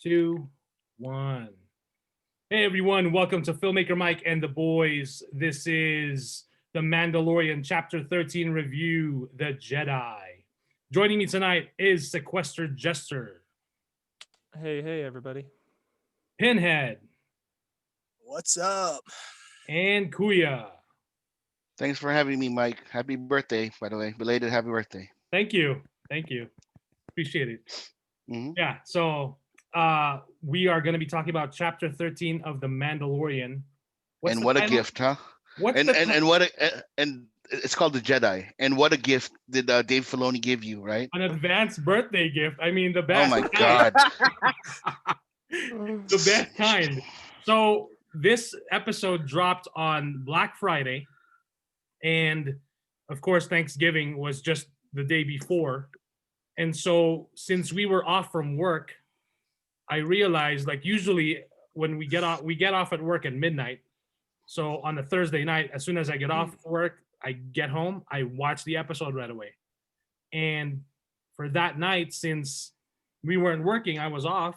2, 1. Hey everyone, welcome to Filmmaker Mike and the boys. This is the Mandalorian Chapter 13 review, The Jedi. Joining me tonight is Sequestered Jester. Hey, everybody. Pinhead. What's up? And Kuya. Thanks for having me, Mike. Happy birthday, by the way. Belated happy birthday. Thank you. Appreciate it. Mm-hmm. Yeah, so we are going to be talking about Chapter 13 of The Mandalorian. And what a gift, huh? And it's called The Jedi. And what a gift did Dave Filoni give you, right? An advanced birthday gift. I mean, the best. Oh my God. The best kind. So this episode dropped on Black Friday. And of course, Thanksgiving was just the day before. And so since we were off from work, I realized, like, usually when we get off at work at midnight. So on a Thursday night, as soon as I get off work, I get home, I watch the episode right away. And for that night, since we weren't working, I was off.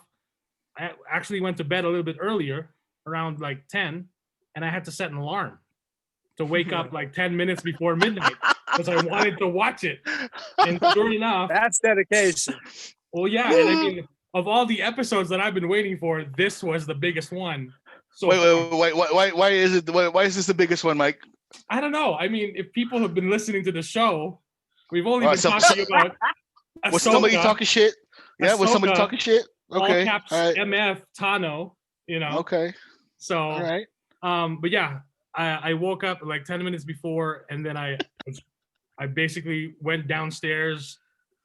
I actually went to bed a little bit earlier, around like 10, and I had to set an alarm to wake up like 10 minutes before midnight because I wanted to watch it. And sure enough, That's dedication. well, yeah, and I mean, of all the episodes that I've been waiting for, this was the biggest one. So Why is this the biggest one, Mike? I don't know. I mean, if people have been listening to the show, we've only been talking about Ahsoka, Was somebody talking shit? Yeah, was somebody Ahsoka, talking shit? Okay. all caps All right. MF Tano, you know. Okay. So All right. but yeah, I woke up like 10 minutes before, and then I basically went downstairs,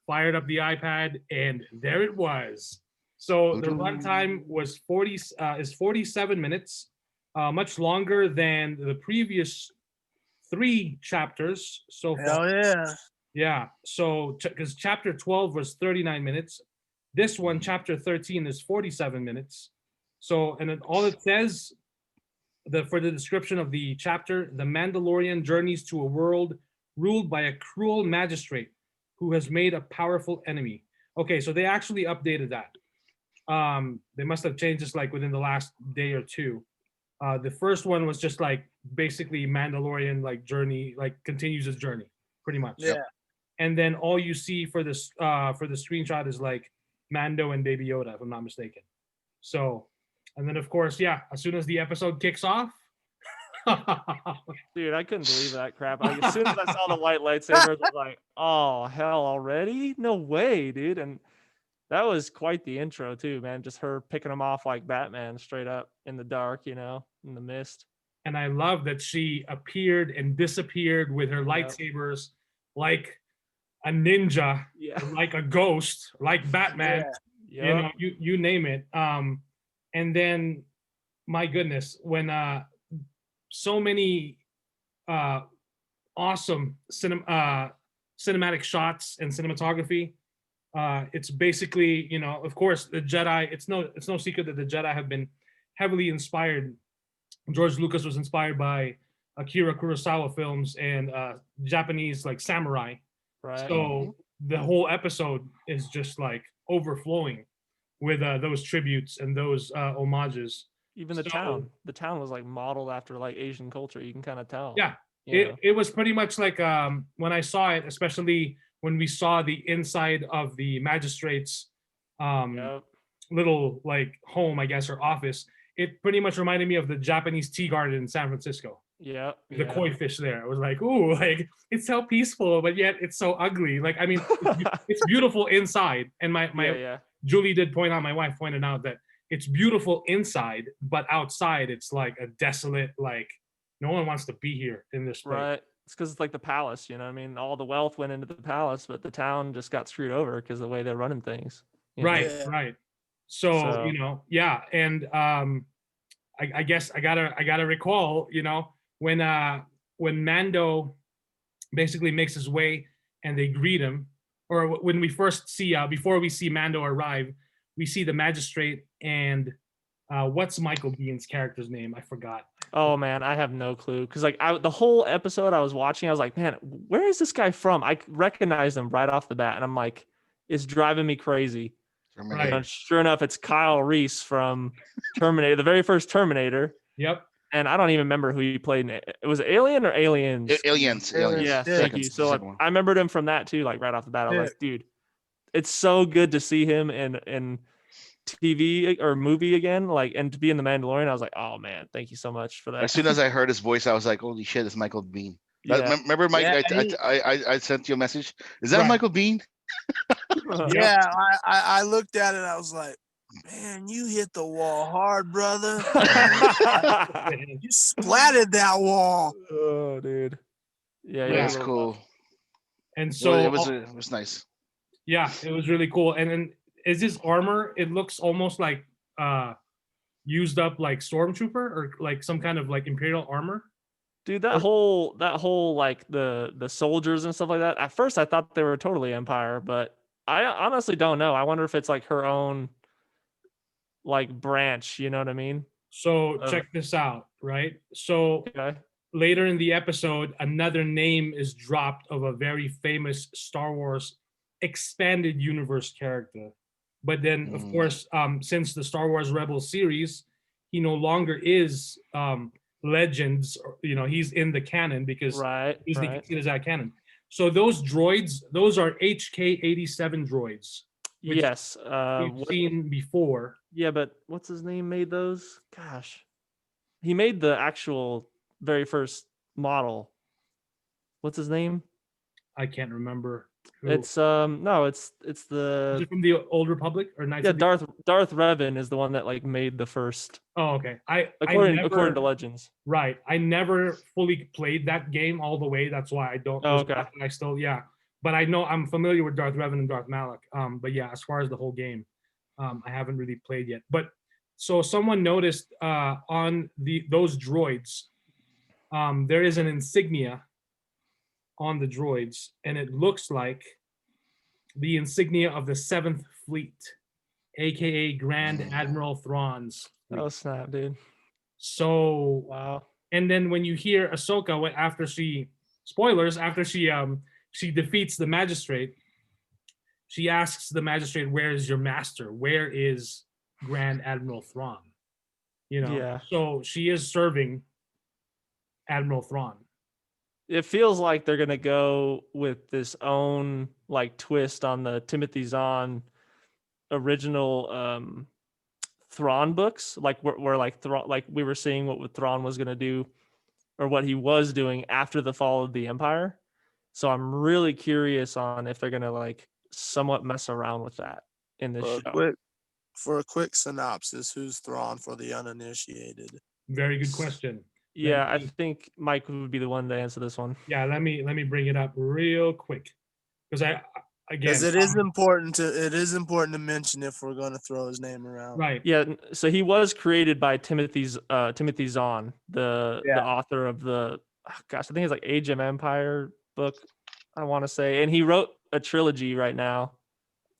fired up the iPad, and there it was. So the runtime was 47 minutes, much longer than the previous 3 chapters so far. Hell yeah. Yeah. So because chapter 12 was 39 minutes, this one, chapter 13, is 47 minutes. So, and then all it says, for the description of the chapter, the Mandalorian journeys to a world ruled by a cruel magistrate who has made a powerful enemy. Okay, so they actually updated that. They must have changed this like within the last day or two. The first one was just like basically Mandalorian like journey, like continues his journey pretty much. Yeah. And then all you see for this for the screenshot is like Mando and Baby Yoda, if I'm not mistaken. So, and then of course, yeah, as soon as the episode kicks off, Dude, I couldn't believe that crap. Like, as soon as I saw the white lightsabers, I was like, oh, hell, already? No way, dude. And that was quite the intro, too, man. Just her picking them off like Batman straight up in the dark, you know, in the mist. and I love that she appeared and disappeared with her lightsabers like a ninja, like a ghost, like Batman. Yeah. You know, you name it. And then, my goodness, when so many awesome cinematic shots and cinematography. It's basically, you know, of course, the Jedi. It's no secret that the Jedi have been heavily inspired. George Lucas was inspired by Akira Kurosawa films and Japanese like samurai. Right. So the whole episode is just like overflowing with those tributes and those homages. Even the town was like modeled after like Asian culture. You can kind of tell. Yeah, it was pretty much like when I saw it, especially when we saw the inside of the magistrate's little like home, I guess, or office. It pretty much reminded me of the Japanese tea garden in San Francisco. Yeah. The koi fish there. I was like, ooh, like it's so peaceful, but yet it's so ugly. Like, I mean, it's beautiful inside. And my Julie did point out, my wife pointed out that it's beautiful inside, but outside it's like a desolate, like no one wants to be here in this place. Right. It's because it's like the palace, you know what I mean? All the wealth went into the palace, but the town just got screwed over because of the way they're running things. Right. So, you know, yeah. And I guess I gotta recall, you know, when Mando basically makes his way and they greet him, or when we first see before we see Mando arrive, we see the magistrate and what's Michael Bihn's character's name? I forgot. Oh man, I have no clue. Because like the whole episode I was watching, I was like, man, where is this guy from? I recognized him right off the bat, and I'm like, it's driving me crazy. Terminator. And sure enough, it's Kyle Reese from Terminator, the very first Terminator. Yep. And I don't even remember who he played in it. It was Alien or Aliens? Aliens. Yeah, thank you. So I remembered him from that too, like right off the bat. I was like, dude, it's so good to see him in TV or movie again, like, and to be in the Mandalorian. I was like, oh man, thank you so much for that. As soon as I heard his voice, I was like, holy shit, it's Michael Bean. Yeah. Remember, Mike? I sent you a message. Is that Michael Bean? Yeah, I looked at it. I was like, man, you hit the wall hard, brother. You splatted that wall. Oh, dude. Yeah, That's cool. And so it was nice. Yeah, it was really cool. And then is his armor? It looks almost like used up like stormtrooper or like some kind of like Imperial armor. Dude, that whole like the soldiers and stuff like that. At first, I thought they were totally Empire, but I honestly don't know. I wonder if it's like her own like branch. You know what I mean? So check this out, right? So later in the episode, another name is dropped of a very famous Star Wars expanded universe character. But then, of course, since the Star Wars Rebels series, he no longer is Legends. You know, he's in the canon because he's considered as canon. So those droids, those are HK-87 droids. Yes, we've seen before. Yeah, but what's his name made those? Gosh, he made the actual very first model. What's his name? I can't remember. It's no, it's the. Is it from the Old Republic or Knights? Yeah, Darth Revan is the one that like made the first. Oh, okay. According to Legends. Right. I never fully played that game all the way. That's why I don't. Oh, okay. I still but I know I'm familiar with Darth Revan and Darth Malak. But yeah, as far as the whole game, I haven't really played yet. But so someone noticed on those droids, there is an insignia on the droids, and it looks like the insignia of the 7th Fleet, aka Grand Admiral Thrawn's fleet. Oh snap, dude. So wow. And then when you hear Ahsoka after she defeats the magistrate, she asks the magistrate, "Where is your master? Where is Grand Admiral Thrawn?" You know. Yeah. So she is serving Admiral Thrawn. It feels like they're gonna go with this own like twist on the Timothy Zahn original Thrawn books, like where like Thrawn, like we were seeing what Thrawn was gonna do, or what he was doing after the fall of the Empire. So I'm really curious on if they're gonna like somewhat mess around with that in this show. For a quick synopsis, who's Thrawn for the uninitiated? Very good question. Yeah, I think Mike would be the one to answer this one. Yeah, let me bring it up real quick, because because it is important to mention if we're going to throw his name around. Right. Yeah. So he was created by Timothy Zahn, the author of the I think it's like Age of Empire book, I want to say, and he wrote a trilogy right now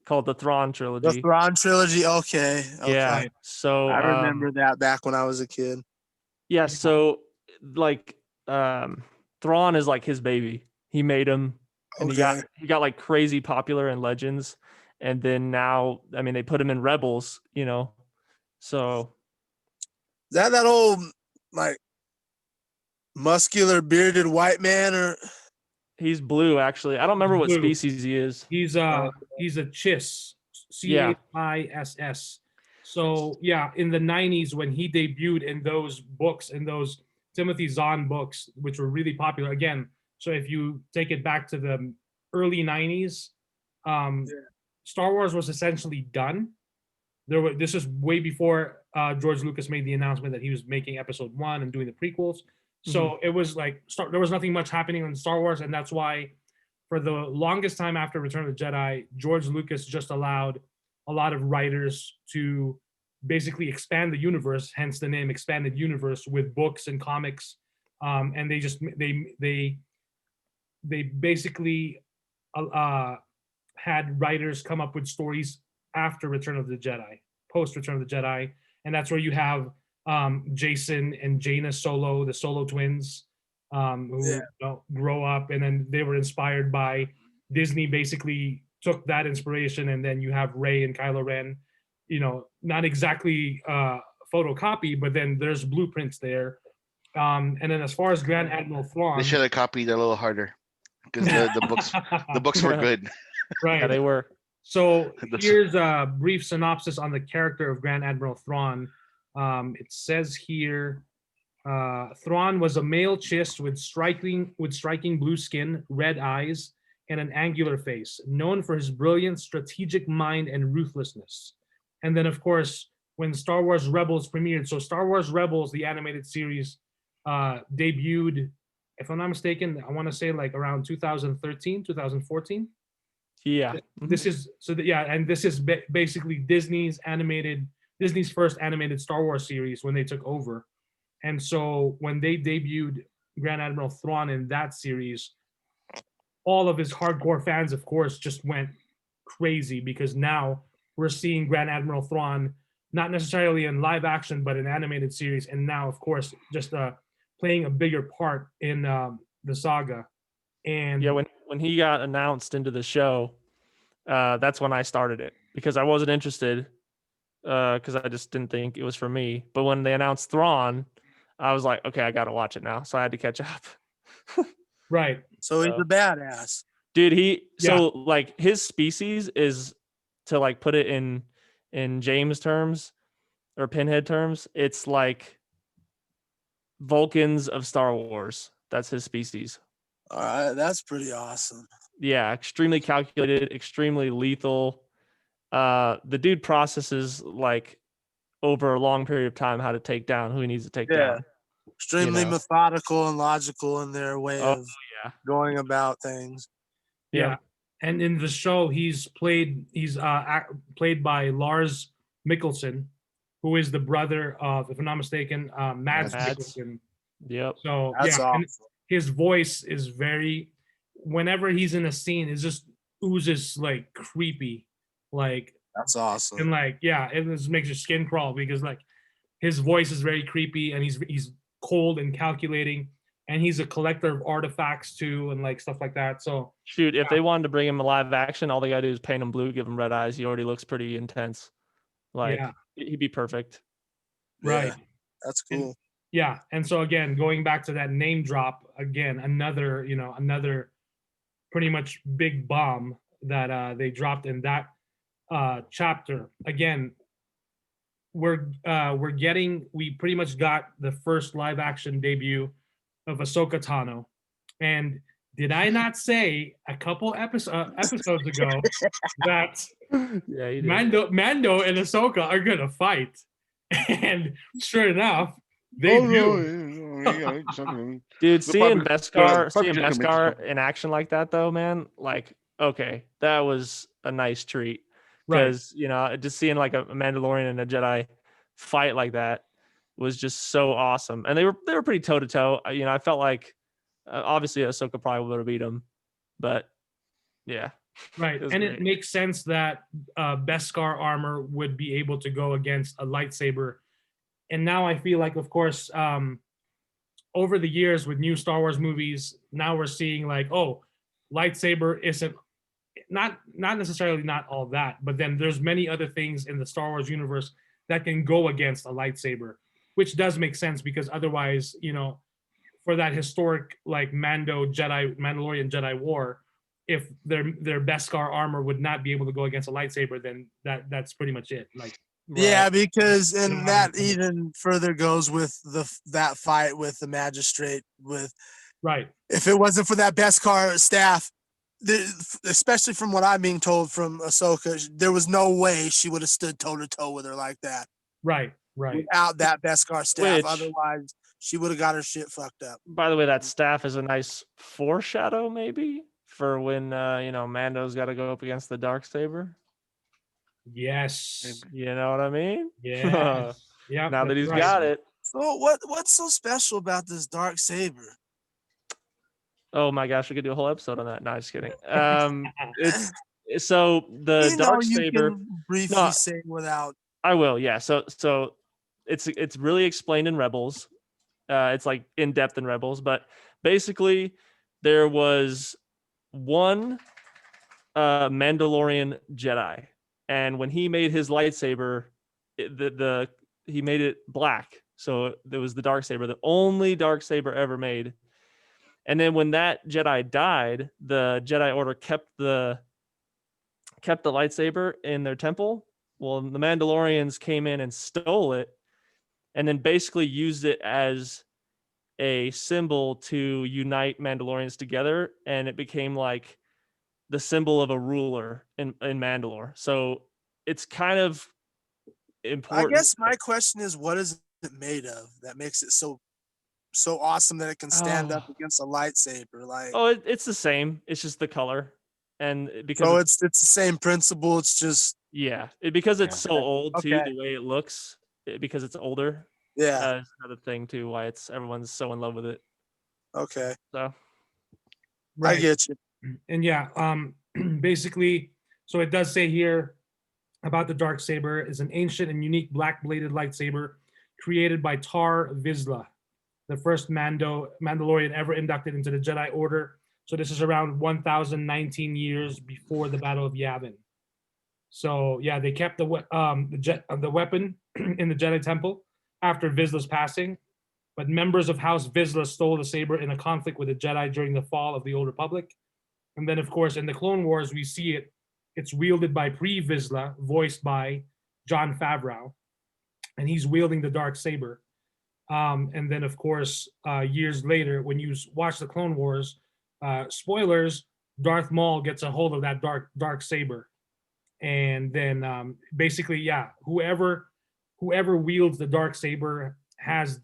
called the Thrawn trilogy. The Thrawn trilogy. Okay. Yeah. So I remember that back when I was a kid. Yeah, so like Thrawn is like his baby. He made him, and he got like crazy popular in Legends, and then now I mean they put him in Rebels, you know. So is that old like muscular bearded white man, or he's blue actually. I don't remember what species he is. He's a Chiss, CHISS. So yeah, in the 90s when he debuted in those books, in those Timothy Zahn books, which were really popular again. So if you take it back to the early 90s, Star Wars was essentially done. This is way before George Lucas made the announcement that he was making Episode 1 and doing the prequels. So it was like there was nothing much happening in Star Wars, and that's why for the longest time after Return of the Jedi, George Lucas just allowed a lot of writers to basically expand the universe, hence the name Expanded Universe, with books and comics, and they basically had writers come up with stories after Return of the Jedi, post Return of the Jedi, and that's where you have Jason and Jaina Solo, the Solo twins, who grow up, and then they were inspired by Disney basically took that inspiration, and then you have Rey and Kylo Ren, not exactly photocopy, but then there's blueprints there. And then as far as Grand Admiral Thrawn, They should have copied a little harder because the books were good. Right. Yeah, they were. So here's a brief synopsis on the character of Grand Admiral Thrawn. It says here, Thrawn was a male Chiss with striking blue skin, red eyes, and an angular face, known for his brilliant strategic mind and ruthlessness. And then, of course, when Star Wars Rebels premiered, so Star Wars Rebels, the animated series, debuted, if I'm not mistaken, I want to say like around 2013, 2014. Yeah. This is and this is basically Disney's first animated Star Wars series when they took over. And so when they debuted Grand Admiral Thrawn in that series, all of his hardcore fans, of course, just went crazy, because now we're seeing Grand Admiral Thrawn not necessarily in live action, but in animated series, and now, of course, just playing a bigger part in the saga. And yeah, when he got announced into the show, that's when I started it, because I wasn't interested, because I just didn't think it was for me. But when they announced Thrawn, I was like, okay, I got to watch it now. So I had to catch up. Right. So he's a badass. Dude, so like his species is, to like put it in James terms or Pinhead terms, it's like Vulcans of Star Wars. That's his species. All right, that's pretty awesome. Yeah, extremely calculated, extremely lethal. The dude processes like over a long period of time how to take down who he needs to take down. Extremely methodical and logical in their way of going about things. Yeah. And in the show, he's played by Lars Mickelson, who is the brother of, if I'm not mistaken, Mads Mikkelsen. Yep. So That's awesome. and his voice is very, whenever he's in a scene, it just oozes like creepy, like that's awesome. And like, it just makes your skin crawl, because like his voice is very creepy, and he's cold and calculating, and he's a collector of artifacts too, and like stuff like that. So shoot, if they wanted to bring him live action, all they gotta do is paint him blue, give him red eyes. He already looks pretty intense. Like he'd be perfect. Right. Yeah, that's cool. And so again, going back to that name drop again, another pretty much big bomb that they dropped in that chapter. Again, we pretty much got the first live action debut of Ahsoka Tano. And did I not say a couple episodes ago that Mando and Ahsoka are gonna fight? And sure enough, they do. Dude, seeing Beskar in action like that, though, man, like, okay, that was a nice treat. Because just seeing like a Mandalorian and a Jedi fight like that was just so awesome. And they were pretty toe to toe. I felt like obviously Ahsoka probably would have beat him, but yeah. Right. And it makes sense that Beskar armor would be able to go against a lightsaber. And now I feel like, of course, over the years with new Star Wars movies, now we're seeing like, oh, lightsaber isn't not necessarily not all that, but then there's many other things in the Star Wars universe that can go against a lightsaber, which does make sense, because otherwise, for that historic like Mandalorian Jedi war, if their Beskar armor would not be able to go against a lightsaber, then that's pretty much it. Like, yeah, because and that even further goes with that fight with the magistrate with if it wasn't for that Beskar staff, especially from what I'm being told from Ahsoka, there was no way she would have stood toe to toe with her like that. Right. Without that Beskar staff, otherwise she would have got her shit fucked up. By the way, that staff is a nice foreshadow, maybe, for when Mando's got to go up against the Dark Saber. Yes. You know what I mean? Yeah. Yeah. Now that he's got it. So what's so special about this Dark Saber? Oh my gosh, we could do a whole episode on that. No, just kidding. It's so the Dark Saber. You can briefly say without. I will, yeah. So it's really explained in Rebels. It's like in depth in Rebels, but basically there was one Mandalorian Jedi, and when he made his lightsaber, he made it black. So there was the dark saber, the only dark saber ever made. And then when that Jedi died, the Jedi Order kept the lightsaber in their temple. Well, the Mandalorians came in and stole it, and then basically used it as a symbol to unite Mandalorians together, and it became like the symbol of a ruler in Mandalore. So it's kind of important. I guess my question is, what is it made of that makes it so awesome that it can stand up against a lightsaber? Like, it's the same. It's just the color, and because so it's the same principle. It's just because it's so old too. Okay. The way it looks, because it's older. Yeah. It's another thing too why everyone's so in love with it. Okay. So, I get you. And basically, so it does say here about the Dark Saber is an ancient and unique black-bladed lightsaber created by Tar Vizsla, the first Mandalorian ever inducted into the Jedi Order. So this is around 1,019 years before the Battle of Yavin. So yeah, they kept the weapon in the Jedi Temple after Vizsla's passing, but members of House Vizsla stole the saber in a conflict with the Jedi during the fall of the Old Republic. And then, of course, in the Clone Wars, we see it. It's wielded by Pre Vizsla, voiced by Jon Favreau, and he's wielding the Dark Saber. And then, of course, years later, when you watch the Clone Wars, spoilers, Darth Maul gets a hold of that dark saber, and then basically, whoever wields the Dark Saber has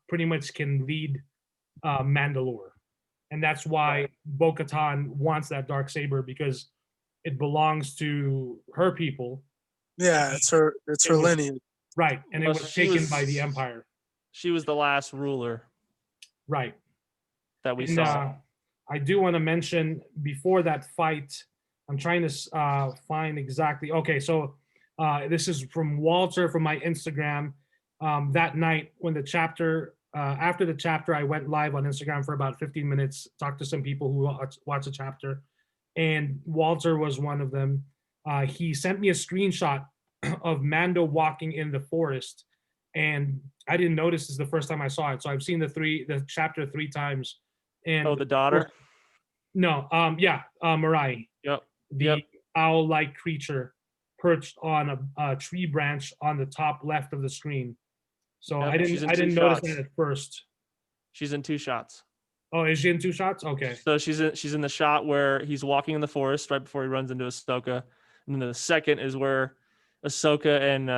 pretty much can lead Mandalore. And that's why Bo-Katan wants that Dark Saber, because it belongs to her people. Yeah, it's her lineage. Right. And it was taken by the Empire. She was the last ruler. Right. That we saw. I do want to mention before that fight, I'm trying to find exactly. Okay, so this is from Walter from my Instagram. That night when the chapter, after the chapter, I went live on Instagram for about 15 minutes, talked to some people who watch the chapter, and Walter was one of them. He sent me a screenshot of Mando walking in the forest, and I didn't notice this is the first time I saw it. So I've seen the chapter 3 times. And the daughter? No, Mirai. Yep. The owl-like creature perched on a tree branch on the top left of the screen. So I didn't notice that at first. She's in 2 shots. Oh, is she in 2 shots? Okay. So she's in the shot where he's walking in the forest right before he runs into Ahsoka, and then the second is where Ahsoka and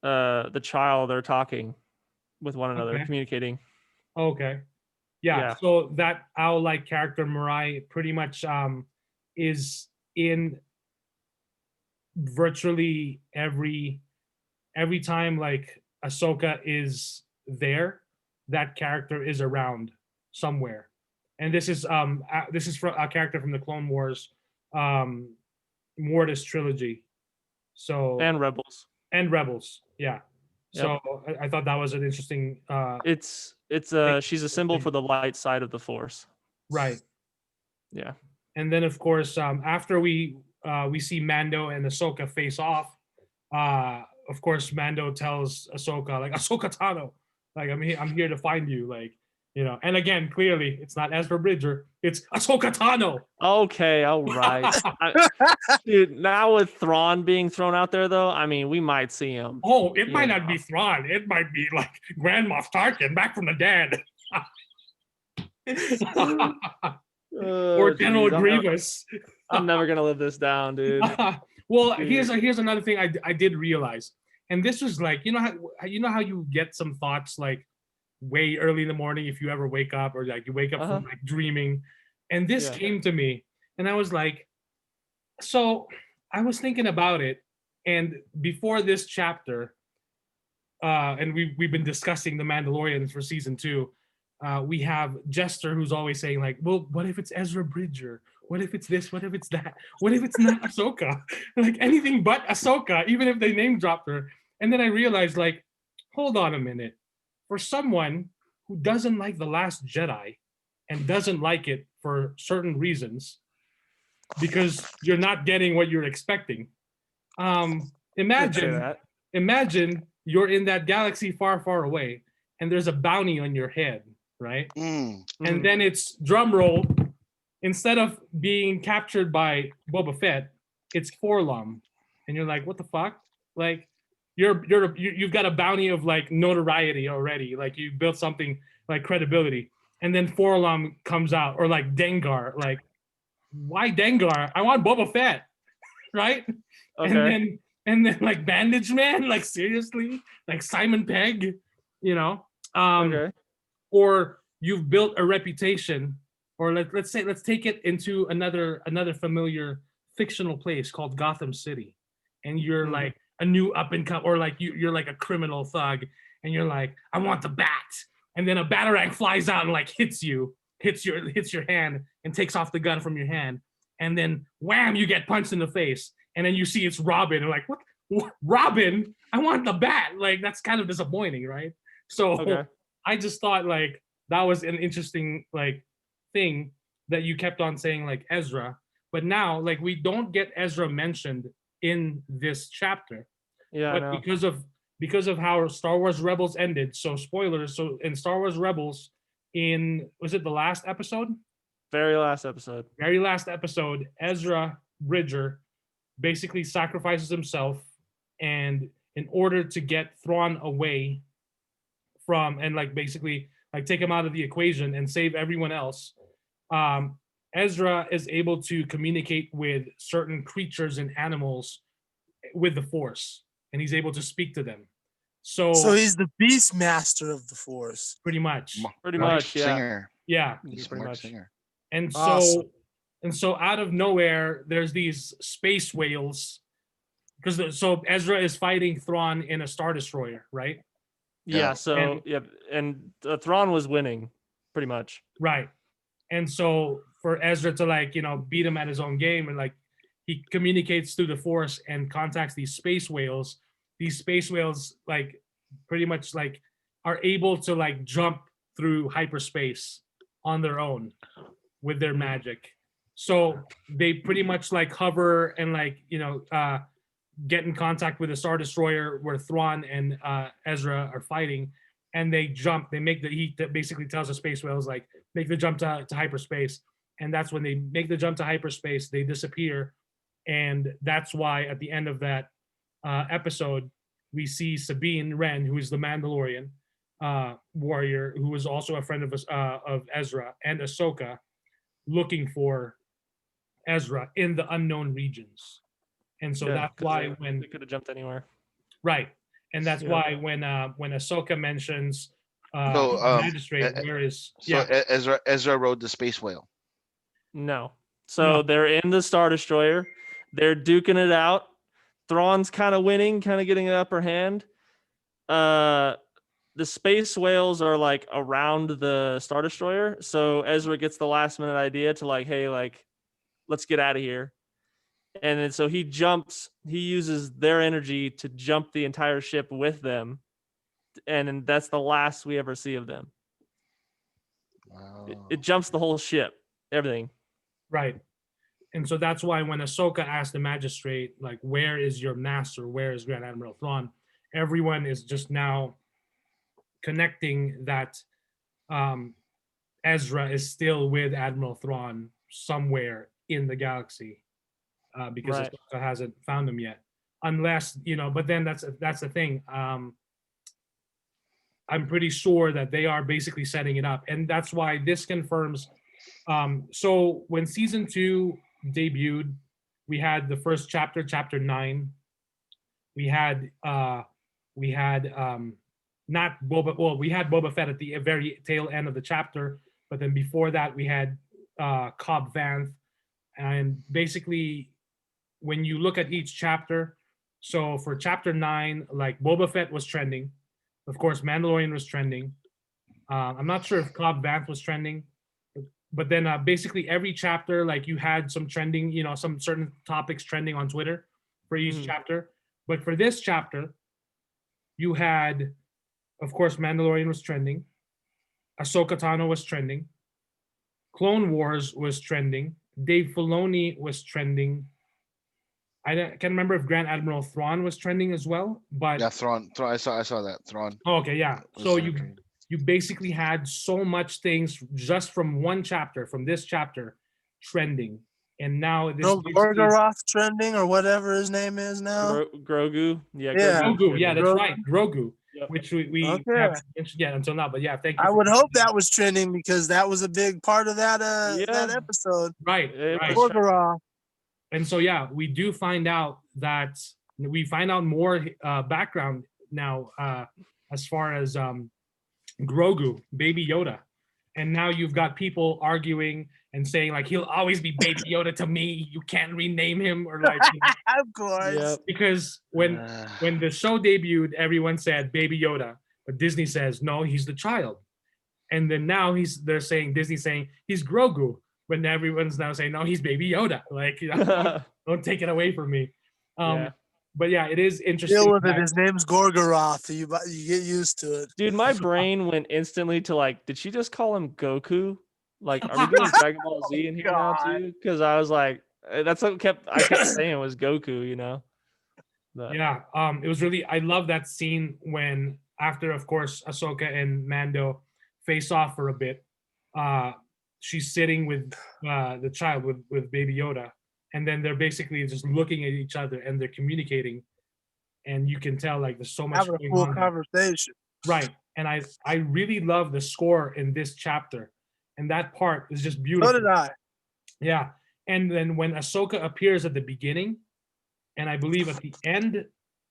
the child are talking with one another, communicating. Okay. Yeah. So that owl-like character, Mirai, pretty much is in virtually every time like Ahsoka is there, that character is around somewhere. And this is from a character from the Clone Wars Mortis trilogy. So and Rebels. Yeah. So I thought that was an interesting she's a symbol for the light side of the Force. Right. Yeah. And then of course after we see Mando and Ahsoka face off, of course Mando tells Ahsoka, like, Ahsoka Tano, like, I'm here to find you, like, you know. And again, clearly it's not Ezra Bridger, it's Ahsoka Tano. Okay, all right. Dude, now with Thrawn being thrown out there though, I mean, we might see him. Oh, it might not be Thrawn, it might be like Grand Moff Tarkin back from the dead. Or General Grievous. I'm never gonna live this down, dude. Well, here's another thing I did realize, and this was like, you know how you get some thoughts like way early in the morning if you ever wake up, or like you wake up from like dreaming, and this came to me, and I was like, so I was thinking about it, and before this chapter, and we've been discussing the Mandalorians for season 2. We have Jester who's always saying like, well, what if it's Ezra Bridger? What if it's this? What if it's that? What if it's not Ahsoka? Like anything but Ahsoka, even if they name dropped her. And then I realized, like, hold on a minute. For someone who doesn't like The Last Jedi and doesn't like it for certain reasons, because you're not getting what you're expecting. Imagine you're in that galaxy far, far away, and there's a bounty on your head, right? And then it's drum roll. Instead of being captured by Boba Fett, it's Forlom, and you're like, what the fuck? Like, you've got a bounty of like notoriety already. Like you built something like credibility, and then Forlom comes out, or like Dengar. Like, why Dengar? I want Boba Fett, right? Okay. And then like Bandage Man, like seriously, like Simon Pegg, you know? Okay. Or you've built a reputation, or let's take it into another familiar fictional place called Gotham City, and you're like a new up and come, or like you're like a criminal thug, and you're like, I want the bat, and then a batarang flies out and like hits your hand and takes off the gun from your hand, and then wham, you get punched in the face, and then you see it's Robin, and like, what Robin? I want the bat. Like, that's kind of disappointing, right? So I just thought like that was an interesting like thing that you kept on saying like Ezra, but now like we don't get Ezra mentioned in this chapter. Yeah, but because of how Star Wars Rebels ended. So spoilers. So in Star Wars Rebels, was it the last episode? Very last episode. Very last episode, Ezra Bridger basically sacrifices himself, and in order to get Thrawn away from, and like basically like take him out of the equation and save everyone else, Ezra is able to communicate with certain creatures and animals with the Force, and he's able to speak to them. So he's the beast master of the Force. Pretty much. Yeah. Singer. Yeah. He's pretty smart much. singer. And Awesome. so out of nowhere, there's these space whales, because Ezra is fighting Thrawn in a Star Destroyer, right? Yeah. So and Thrawn was winning, pretty much. Right. And so for Ezra to like beat him at his own game, and like he communicates through the Force and contacts these space whales. These space whales like pretty much like are able to like jump through hyperspace on their own with their magic. So they pretty much like hover and like get in contact with a Star Destroyer where Thrawn and Ezra are fighting, and they jump. They make he basically tells the space whales like make the jump to hyperspace, and that's when they make the jump to hyperspace. They disappear, and that's why at the end of that episode we see Sabine Wren, who is the Mandalorian warrior, who is also a friend of Ezra, and Ahsoka, looking for Ezra in the unknown regions. And so that's why when they could have jumped anywhere, right? And that's why when Ahsoka mentions magistrate, Ezra rode the space whale. No, so they're in the Star Destroyer, they're duking it out. Thrawn's kind of winning, kind of getting an upper hand. The space whales are like around the Star Destroyer, so Ezra gets the last minute idea to like, hey, like, let's get out of here. And then so he uses their energy to jump the entire ship with them. And that's the last we ever see of them. Wow. It jumps the whole ship, everything. Right. And so that's why when Ahsoka asked the magistrate, like, where is your master? Where is Grand Admiral Thrawn? Everyone is just now connecting that Ezra is still with Admiral Thrawn somewhere in the galaxy. Because Ahsoka hasn't found him yet, unless But then that's the thing. I'm pretty sure that they are basically setting it up, and that's why this confirms. So when season 2 debuted, we had the first chapter, chapter 9. We had not Boba. Well, we had Boba Fett at the very tail end of the chapter, but then before that we had Cobb Vanth, and basically, when you look at each chapter, so for chapter 9, like Boba Fett was trending. Of course, Mandalorian was trending. I'm not sure if Cobb Vanth was trending, but then basically every chapter, like you had some trending, some certain topics trending on Twitter for each chapter. But for this chapter, you had, of course, Mandalorian was trending. Ahsoka Tano was trending. Clone Wars was trending. Dave Filoni was trending. I can't remember if Grand Admiral Thrawn was trending as well, but yeah, Thrawn. I saw that Thrawn. Oh, okay, yeah. was So trending. you basically had so much things just from one chapter, from this chapter, trending, and now this No, basically is- Gorgoroth trending or whatever his name is now. Grogu. Yeah, Yeah. Grogu, yeah, that's Grogu. right, Grogu, Yep. which we Okay. haven't mentioned yet until now. But yeah, thank you. I for would pointing hope it out. that was trending because that was a big part of that Yeah. that episode. Right, It right. was- Gorgoroth. And so yeah, we do find out that we find out more background now as far as Grogu, Baby Yoda, and now you've got people arguing and saying like he'll always be Baby Yoda to me. You can't rename him or like Of course. Yep. because when the show debuted, everyone said Baby Yoda, but Disney says no, he's the child, and then now they're saying Disney's saying he's Grogu, when everyone's now saying no, he's Baby Yoda. Like don't take it away from me. Yeah. But yeah, it is interesting. Deal with it. that- His name's Gorgoroth. You get used to it. Dude, my brain went instantly to like, did she just call him Goku? Like, are we doing Dragon Ball Z in here now God. too? Because I was like, that's what I kept saying was Goku, you know? But, Yeah, it was really. I love that scene when after, of course, Ahsoka and Mando face off for a bit. She's sitting with the child with Baby Yoda, and then they're basically just looking at each other and they're communicating, and you can tell like there's so much Having a going full on there. conversation. Right, and I really love the score in this chapter, and that part is just beautiful. So did I. Yeah, and then when Ahsoka appears at the beginning, and I believe at the end,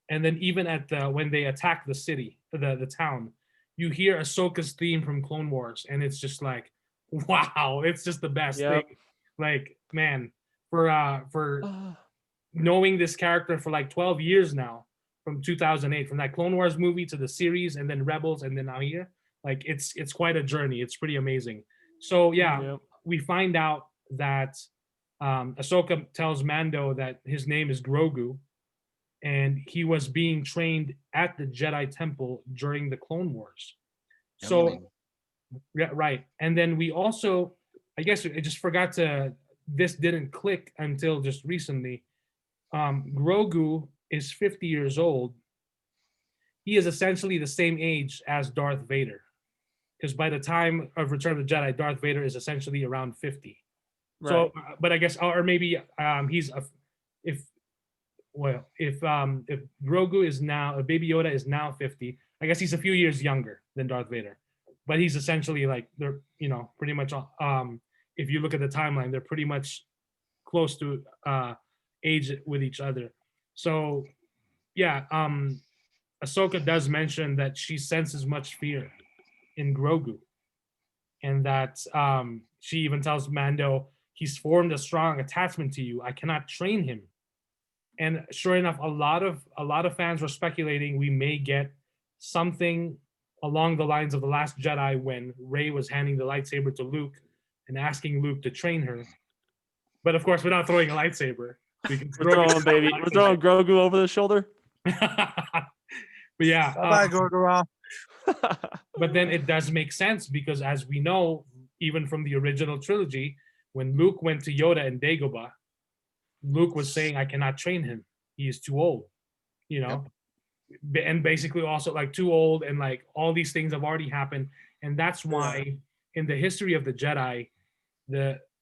and then even at when they attack the city, the town, you hear Ahsoka's theme from Clone Wars, and it's just like, wow, it's just the best Yep. thing. Like, man, for knowing this character for like 12 years now, from 2008, from that Clone Wars movie to the series, and then Rebels, and then now here, like it's quite a journey. It's pretty amazing. So yeah, Yep. we find out that Ahsoka tells Mando that his name is Grogu, and he was being trained at the Jedi Temple during the Clone Wars. So, Yummy. yeah, right. And then we also, I guess I just forgot this didn't click until just recently. Grogu is 50 years old. He is essentially the same age as Darth Vader. Because by the time of Return of the Jedi, Darth Vader is essentially around 50. Right. So, but I guess, or maybe if Grogu is now, if Baby Yoda is now 50, I guess he's a few years younger than Darth Vader, but he's essentially like they're pretty much if you look at the timeline, they're pretty much close to age with each other. So yeah, Ahsoka does mention that she senses much fear in Grogu, and that she even tells Mando, he's formed a strong attachment to you. I cannot train him. And sure enough, a lot of fans were speculating we may get something along the lines of The Last Jedi when Rey was handing the lightsaber to Luke and asking Luke to train her. But of course, without throwing a lightsaber. We're throwing Grogu over the shoulder. But yeah. Bye, Gorgoroth. But then it does make sense because as we know, even from the original trilogy, when Luke went to Yoda and Dagobah, Luke was saying, I cannot train him. He is too old, and basically also like too old, and like all these things have already happened. And that's why in the history of the Jedi,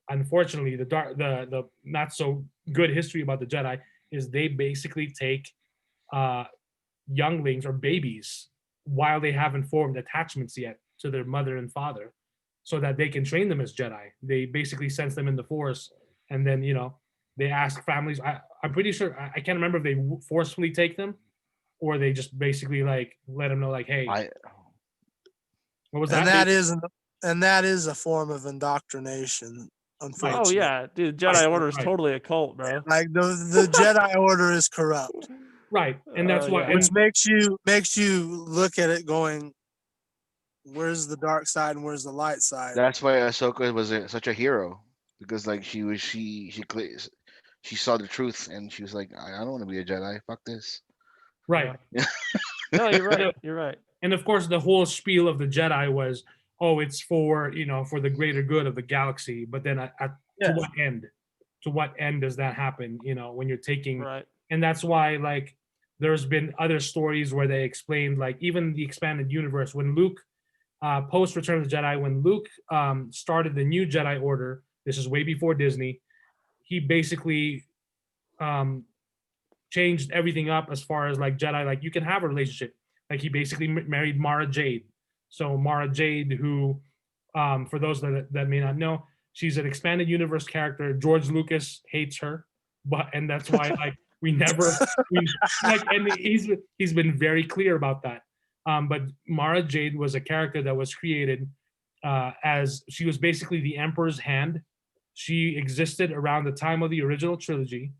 unfortunately, the not so good history about the Jedi is they basically take younglings or babies while they haven't formed attachments yet to their mother and father so that they can train them as Jedi. They basically sense them in the Force, and then, they ask families. I'm pretty sure, I can't remember if they forcefully take them or they just basically like let them know like, hey, what was that? And that is a form of indoctrination, unfortunately. Oh yeah, dude, Jedi Order is totally a cult, bro. Like the Jedi Order is corrupt. Right, and that's why, which makes you look at it going, where's the dark side and where's the light side? That's why Ahsoka was such a hero, because like she saw the truth and she was like, I don't want to be a Jedi. Fuck this. Right. No, you're right. You're right. And of course, the whole spiel of the Jedi was, it's for for the greater good of the galaxy. But then to what end? to what end does that happen, when you're taking, Right. and that's why like there's been other stories where they explained, like even the expanded universe, when Luke post Return of the Jedi, when Luke started the new Jedi Order, this is way before Disney, he basically changed everything up as far as like Jedi, like you can have a relationship. Like he basically married Mara Jade. So Mara Jade, who for those that may not know, she's an expanded universe character. George Lucas hates her, and that's why like we like, and he's been very clear about that. But Mara Jade was a character that was created as she was basically the Emperor's hand. She existed around the time of the original trilogy,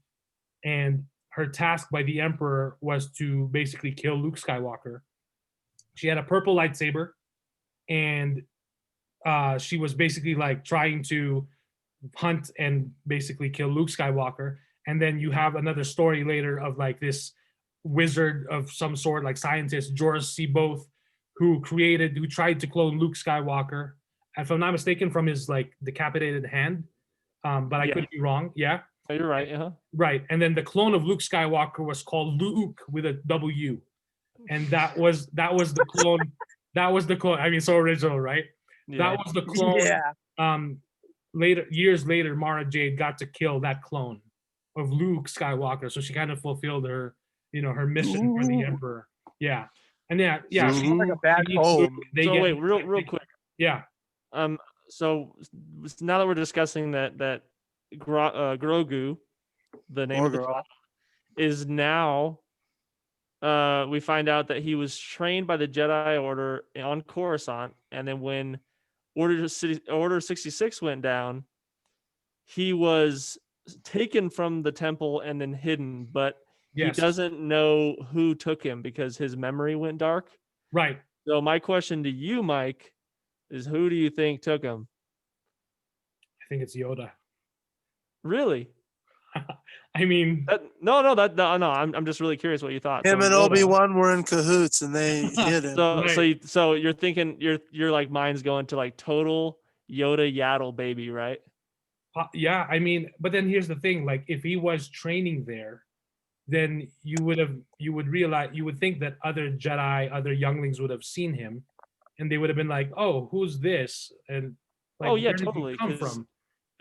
and her task by the Emperor was to basically kill Luke Skywalker. She had a purple lightsaber, and she was basically like trying to hunt and basically kill Luke Skywalker. And then you have another story later of like this wizard of some sort, like scientist, Joris Seaboth, who tried to clone Luke Skywalker. If I'm not mistaken, from his like decapitated hand. But I could be wrong. Yeah. Oh, you're right. Uh-huh. Right. And then the clone of Luke Skywalker was called Luke with a W. And that was the clone. That was the clone. I mean, so original, right? Yeah. That was the clone. Yeah. Years later, Mara Jade got to kill that clone of Luke Skywalker. So she kind of fulfilled her, her mission for the Emperor. Yeah. And yeah. She's like a bad home. So wait, real quick. Yeah. So now that we're discussing that Grogu, the name of the clone, is now we find out that he was trained by the Jedi Order on Coruscant, and then when Order 66 went down, he was taken from the temple and then hidden, but he doesn't know who took him because his memory went dark. Right. So my question to you, Mike, is who do you think took him? I think it's Yoda. Really? I mean, no. I'm just really curious what you thought. Him and Obi-Wan were in cahoots, and they hit him. So you're thinking you're like mind's going to like total Yoda Yaddle baby, right? Yeah, I mean, but then here's the thing: like, if he was training there, then you would think that other Jedi, other younglings would have seen him, and they would have been like, "Oh, who's this?" And like, where did he come from?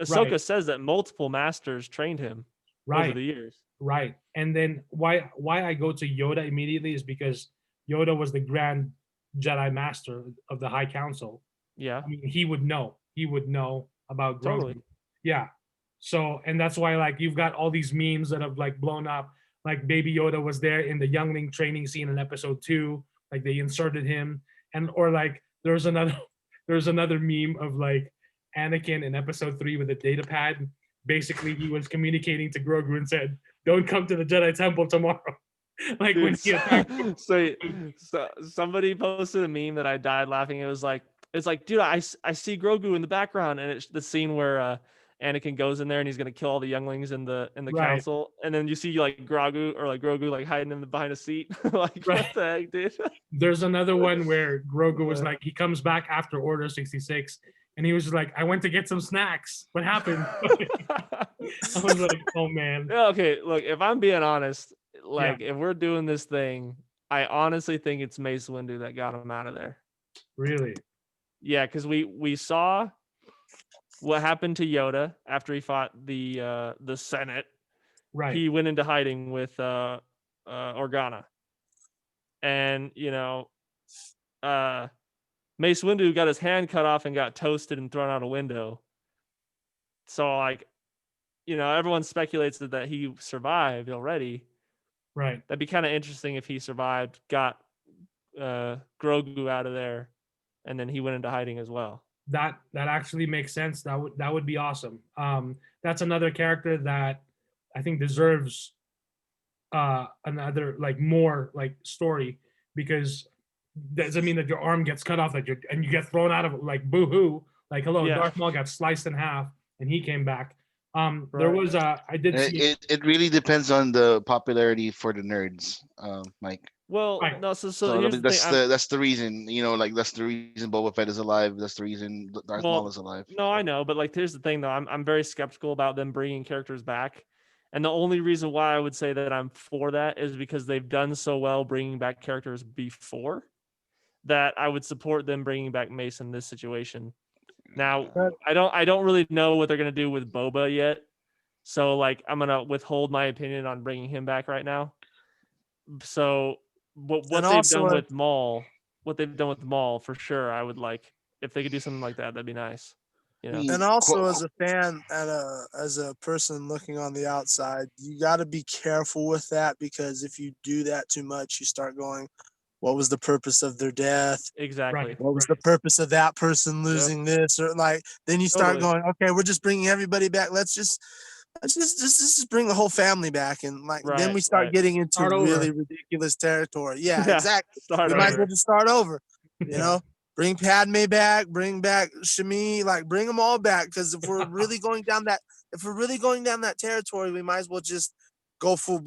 Ahsoka says that multiple masters trained him over the years. Right. And then why I go to Yoda immediately is because Yoda was the Grand Jedi Master of the High Council. Yeah. I mean, he would know about Grogu. Totally. Yeah. So, and that's why like you've got all these memes that have like blown up. Like Baby Yoda was there in the youngling training scene in episode 2. Like they inserted him, or like there's another meme of like Anakin in episode 3 with a data pad. Basically, he was communicating to Grogu and said, "Don't come to the Jedi Temple tomorrow." Like, dude, when he attacked. So somebody posted a meme that I died laughing. It's like, dude, I see Grogu in the background, and it's the scene where Anakin goes in there and he's gonna kill all the younglings in the council, and then you see like Grogu like hiding behind a seat. Like, what the heck, dude? There's another one where Grogu was like, he comes back after Order 66. And he was just like, "I went to get some snacks. What happened?" I was like, "Oh man." Yeah, okay, look, if I'm being honest, like if we're doing this thing, I honestly think it's Mace Windu that got him out of there. Really? Yeah, because we saw what happened to Yoda after he fought the Senate. Right. He went into hiding with Organa, and Mace Windu got his hand cut off and got toasted and thrown out a window. So, like, everyone speculates that he survived already. Right. That'd be kind of interesting if he survived, got Grogu out of there, and then he went into hiding as well. That actually makes sense. That would be awesome. That's another character that I think deserves another like more like story, because doesn't mean that your arm gets cut off, and you get thrown out of it, like boo-hoo, like hello, Darth Maul got sliced in half and he came back. There was I did see it really depends on the popularity for the nerds, Mike. Well, Right. no, so here's the thing. That's the reason, that's the reason Boba Fett is alive. That's the reason Darth Maul is alive. No, I know, but like, here's the thing though. I'm very skeptical about them bringing characters back, and the only reason why I would say that I'm for that is because they've done so well bringing back characters before that I would support them bringing back Mace in this situation. Now, I don't really know what they're gonna do with Boba yet, so like I'm gonna withhold my opinion on bringing him back right now. So what they've done with Maul, for sure, I would like if they could do something like that. That'd be nice. And also, as a fan and as a person looking on the outside, you got to be careful with that, because if you do that too much, you start going, what was the purpose of their death? Exactly. What was the purpose of that person losing this? Or like, then you start going, okay, we're just bringing everybody back. Let's just bring the whole family back. And like, then we start getting into really ridiculous territory. Yeah, exactly. We might as well just start over, you know? Bring Padme back, bring back Shmi, like bring them all back. Because if we're really going down that territory, we might as well just go full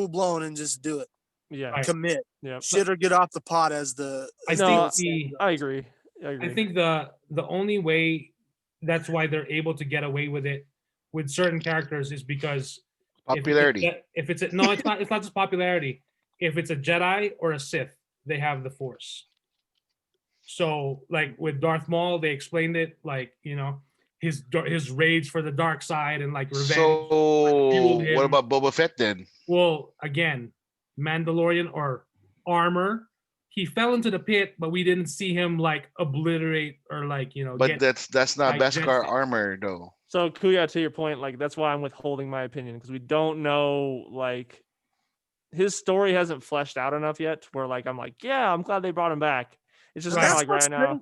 blown and just do it. Yeah, commit. Yeah, shit or get off the pot, as the. I agree. I think the only way that's why they're able to get away with it with certain characters is because popularity. If it's no, it's not. It's not just popularity. If it's a Jedi or a Sith, they have the Force. So, like with Darth Maul, they explained it like, his rage for the dark side and like revenge. So, what about Boba Fett then? Well, again, Mandalorian or armor, he fell into the pit, but we didn't see him like obliterate or like, But that's not Beskar armor though. So, Kuya, to your point, like that's why I'm withholding my opinion, because we don't know, like, his story hasn't fleshed out enough yet to where like I'm like, yeah, I'm glad they brought him back. It's just kind of like right now.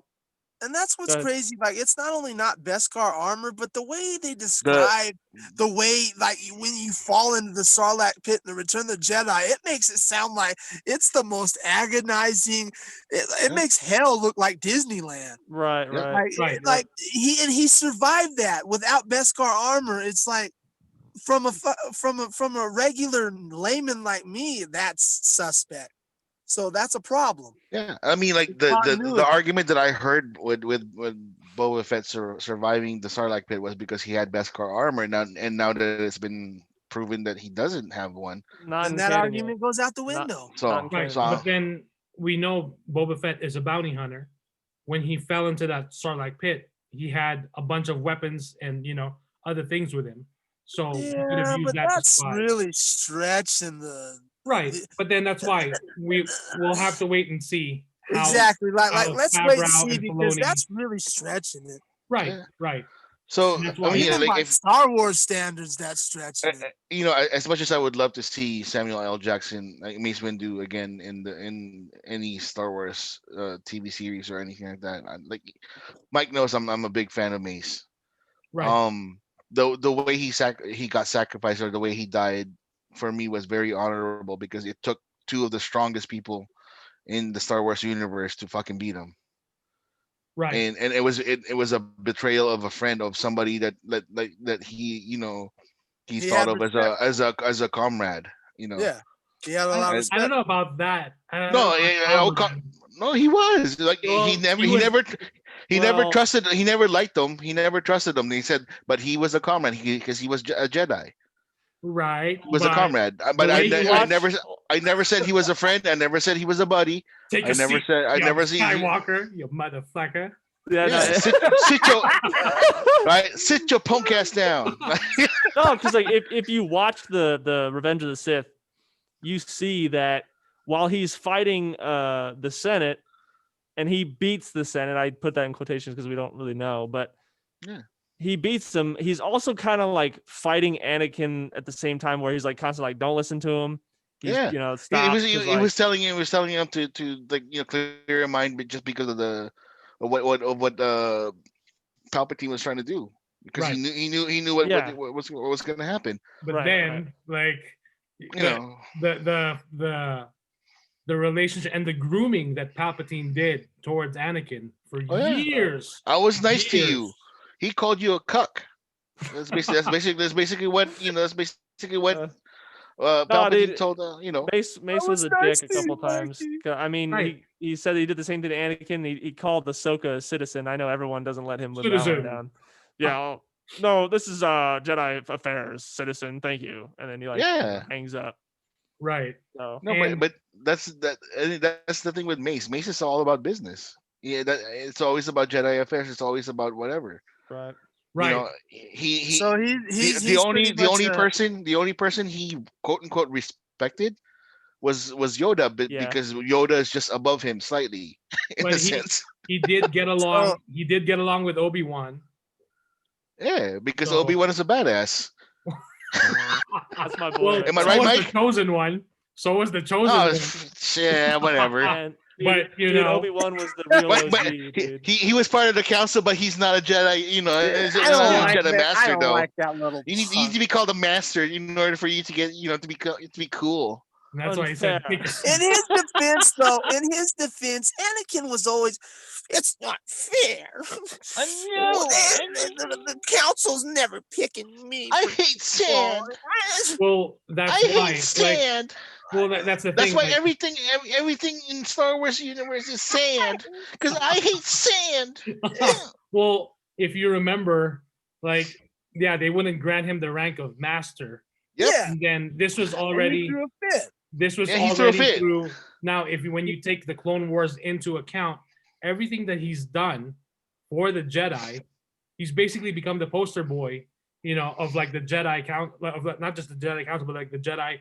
And that's what's crazy. Like, it's not only not Beskar armor, but the way they describe the way, like, when you fall into the Sarlacc pit in the Return of the Jedi, it makes it sound like it's the most agonizing. It makes hell look like Disneyland. Right. Like he survived that without Beskar armor. It's like, from a regular layman like me, that's suspect. So that's a problem. Yeah, I mean, like the argument that I heard with Boba Fett surviving the Sarlacc pit was because he had Beskar armor. Now that it's been proven that he doesn't have one, and that argument goes out the window. But then we know Boba Fett is a bounty hunter. When he fell into that Sarlacc pit, he had a bunch of weapons and other things with him. So he could have used that that's really stretching the. Right, but then that's why we'll have to wait and see. Exactly, like let's wait and see, because that's really stretching it. Right. So I mean, like, if Star Wars standards, that's stretching it. As much as I would love to see Samuel L. Jackson, like Mace Windu again in any Star Wars TV series or anything like that, like Mike knows, I'm a big fan of Mace. Right. The way he got sacrificed, or the way he died, for me was very honorable, because it took two of the strongest people in the Star Wars universe to fucking beat him. Right. And it was a betrayal of a friend, of somebody that he he thought of as a comrade. Yeah. He had a lot of respect. I don't know about that. No, he was like, he never trusted. He never liked them. He never trusted them. He said, but he was a comrade because he was a Jedi. Right. He was a comrade, but I never said he was a friend. I never said he was a buddy. I never said Skywalker, you motherfucker. Sit your punk ass down. No, because like if you watch the Revenge of the Sith, you see that while he's fighting the Senate, and he beats the Senate, I put that in quotations because we don't really know, but he beats them. He's also kind of like fighting Anakin at the same time, where he's like constantly like, don't listen to him. Stop. He was telling him to like, clear your mind, but just because of what Palpatine was trying to do, because he knew what was going to happen. But then like the relationship and the grooming that Palpatine did towards Anakin for years. I was nice to you. He called you a cuck. That's basically what That's basically what No, Palpatine dude, told. Mace was a nice dick a to couple you, times. I mean, Right. he said he did the same thing to Anakin. He called Ahsoka a citizen. I know everyone doesn't let him live that one Citizen. down. Yeah. No, this is Jedi affairs, citizen. Thank you. And then he hangs up. Right. So No, but that's the thing with Mace. Mace is all about business. Yeah, it's always about Jedi affairs. It's always about whatever. Right. Right. So the only person he quote unquote respected was Yoda, because Yoda is just above him slightly in a sense. He did get along. He did get along with Obi-Wan. Yeah, because Obi-Wan is a badass. That's my boy. Well, am I right, Mike? The chosen one. So was the chosen one. Yeah, whatever. And, but dude, Obi-Wan was the real OG, dude. He was part of the council, but he's not a Jedi. I don't like Jedi that. master, I don't though. like that little. You need to be called a master in order for you to get to be cool. And that's why he said. In his defense, though, Anakin was always, it's not fair. The council's never picking me. I hate sand. Well, that's I why. hate sand. That's the thing. That's why everything in Star Wars universe is sand. Because I hate sand. Well, if you remember, they wouldn't grant him the rank of master. Yep. And then this was already. This was already through. Now, when you take the Clone Wars into account, everything that he's done for the Jedi, he's basically become the poster boy, of the Jedi count, of not just the Jedi Council, but the Jedi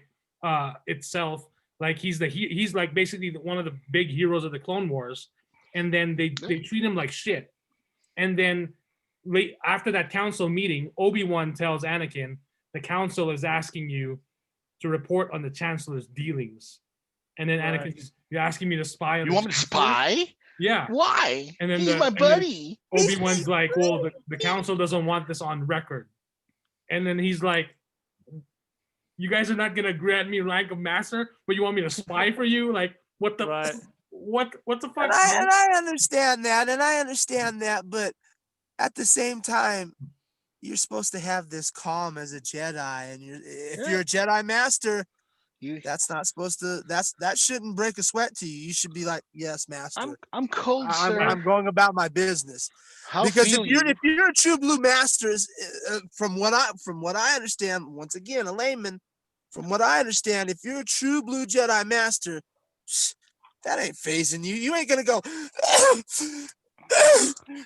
itself. He's basically one of the big heroes of the Clone Wars, and then they treat him like shit. And then after that council meeting, Obi-Wan tells Anakin, the council is asking you to report on the Chancellor's dealings. And then Anakin, you're asking me to spy on You want me to spy? Yeah. Why? And then he's my buddy. Obi-Wan's like, well, the council doesn't want this on record. And then he's like, you guys are not gonna grant me rank of master, but you want me to spy for you? What the what the fuck? And I understand that, but at the same time, you're supposed to have this calm as a Jedi, and if you're a Jedi master, that's not supposed to. That shouldn't break a sweat to you. You should be like, yes, master. I'm cold, sir. I'm going about my business. Because if you're a true blue master, from what I understand, once again, a layman, from what I understand, if you're a true blue Jedi master, that ain't phasing you. You ain't gonna go,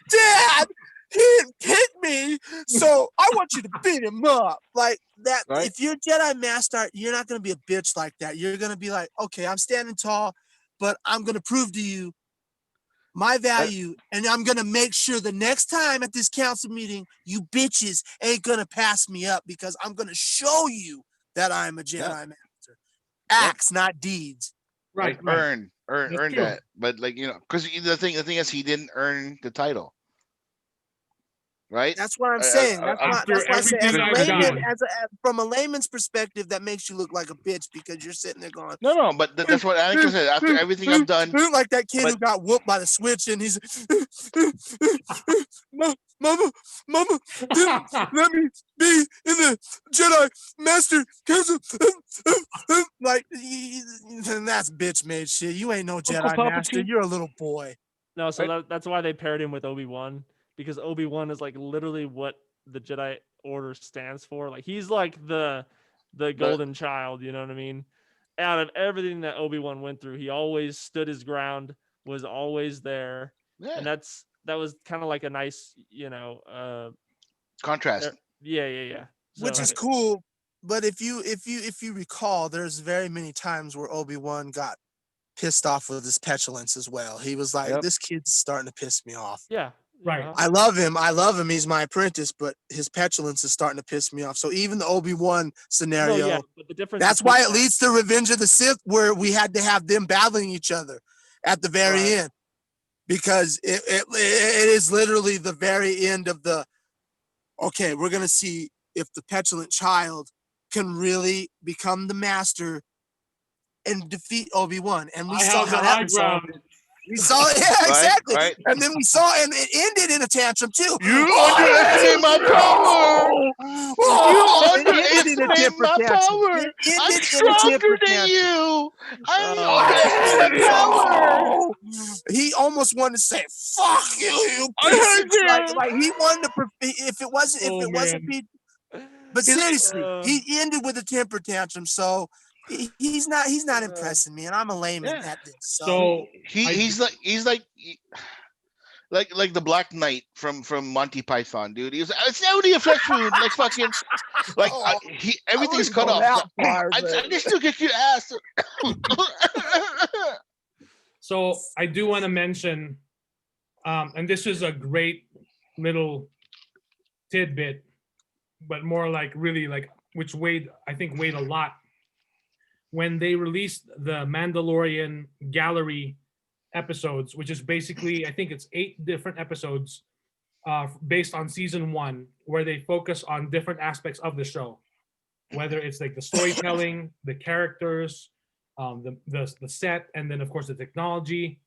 Dad. He didn't pick me, so I want you to beat him up like that. Right? If you're Jedi Master, you're not gonna be a bitch like that. You're gonna be like, okay, I'm standing tall, but I'm gonna prove to you my value, and I'm gonna make sure the next time at this council meeting, you bitches ain't gonna pass me up because I'm gonna show you that I'm a Jedi Master. Acts, not deeds. Right. Earn that, but because the thing is, he didn't earn the title. Right. That's what I'm saying. That's why I say, from a layman's perspective, that makes you look like a bitch because you're sitting there going, no, but that's what Anakin said. After everything I've done, like that kid who got whooped by the switch, and he's, Mama, let me be in the Jedi Master Council. That's bitch made shit. You ain't no Jedi Master. You're a little boy. No, so that's why they paired him with Obi-Wan. Because Obi-Wan is literally what the Jedi Order stands for. He's the golden child, you know what I mean? Out of everything that Obi-Wan went through, he always stood his ground, was always there. Yeah. And that was kind of like a nice, contrast. Yeah. So, which is cool, but if you recall, there's very many times where Obi-Wan got pissed off with his petulance as well. He was like, this kid's starting to piss me off. Yeah. Right. I love him. He's my apprentice, but his petulance is starting to piss me off. So even the Obi-Wan scenario, but the difference that's why it leads to Revenge of the Sith, where we had to have them battling each other at the very end, because it is literally the very end of okay, we're going to see if the petulant child can really become the master and defeat Obi-Wan. And we saw how that unfolded. We saw it, yeah, exactly. Right? And then we saw, and it ended in a tantrum too. You underestimate my power. You underestimate my power. I'm stronger than you. I underestimate my power. He almost wanted to say, "Fuck you, you piece of shit." Like he wanted to. If it wasn't Pete. But seriously, he ended with a temper tantrum. So he's not impressing me, and I'm a layman at this. So he's like the Black Knight from Monty Python, dude. He was it's only a flesh wound, like fucking like everything's cut off. I just still kick your ass. So I do want to mention, and this is a great little tidbit, but more like really like which weighed a lot. When they released the Mandalorian Gallery episodes, which is basically, I think it's 8 different episodes based on season 1, where they focus on different aspects of the show, whether it's like the storytelling, the characters, the set, and then of course the technology.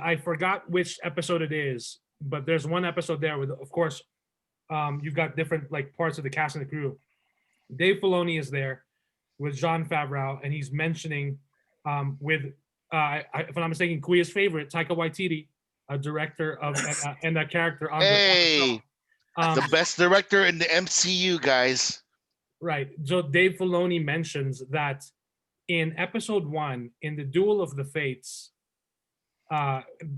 I forgot which episode it is, but there's one episode there with, of course, you've got different like parts of the cast and the crew. Dave Filoni is there with Jon Favreau, and he's mentioning with if I'm not mistaken, Kuya's favorite, Taika Waititi, a director of and a character on the best director in the MCU, guys. Right. So Dave Filoni mentions that in episode 1, in the Duel of the Fates,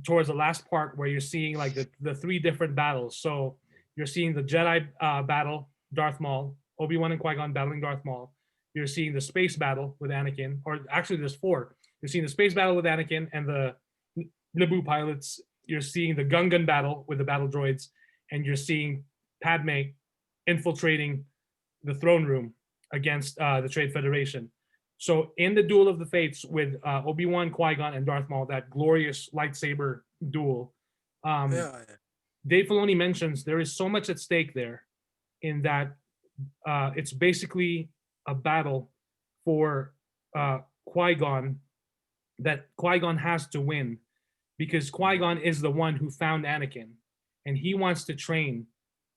towards the last part where you're seeing like the 3 different battles. So you're seeing the Jedi battle, Darth Maul, Obi-Wan and Qui-Gon battling Darth Maul. You're seeing the space battle with Anakin, or actually there's 4. You're seeing the space battle with Anakin and the Naboo pilots. You're seeing the Gungan battle with the battle droids, and you're seeing Padme infiltrating the throne room against the Trade Federation. So in the Duel of the Fates with Obi-Wan, Qui-Gon, and Darth Maul, that glorious lightsaber duel, Dave Filoni mentions there is so much at stake there, in that it's basically a battle for Qui-Gon, that Qui-Gon has to win, because Qui-Gon is the one who found Anakin, and he wants to train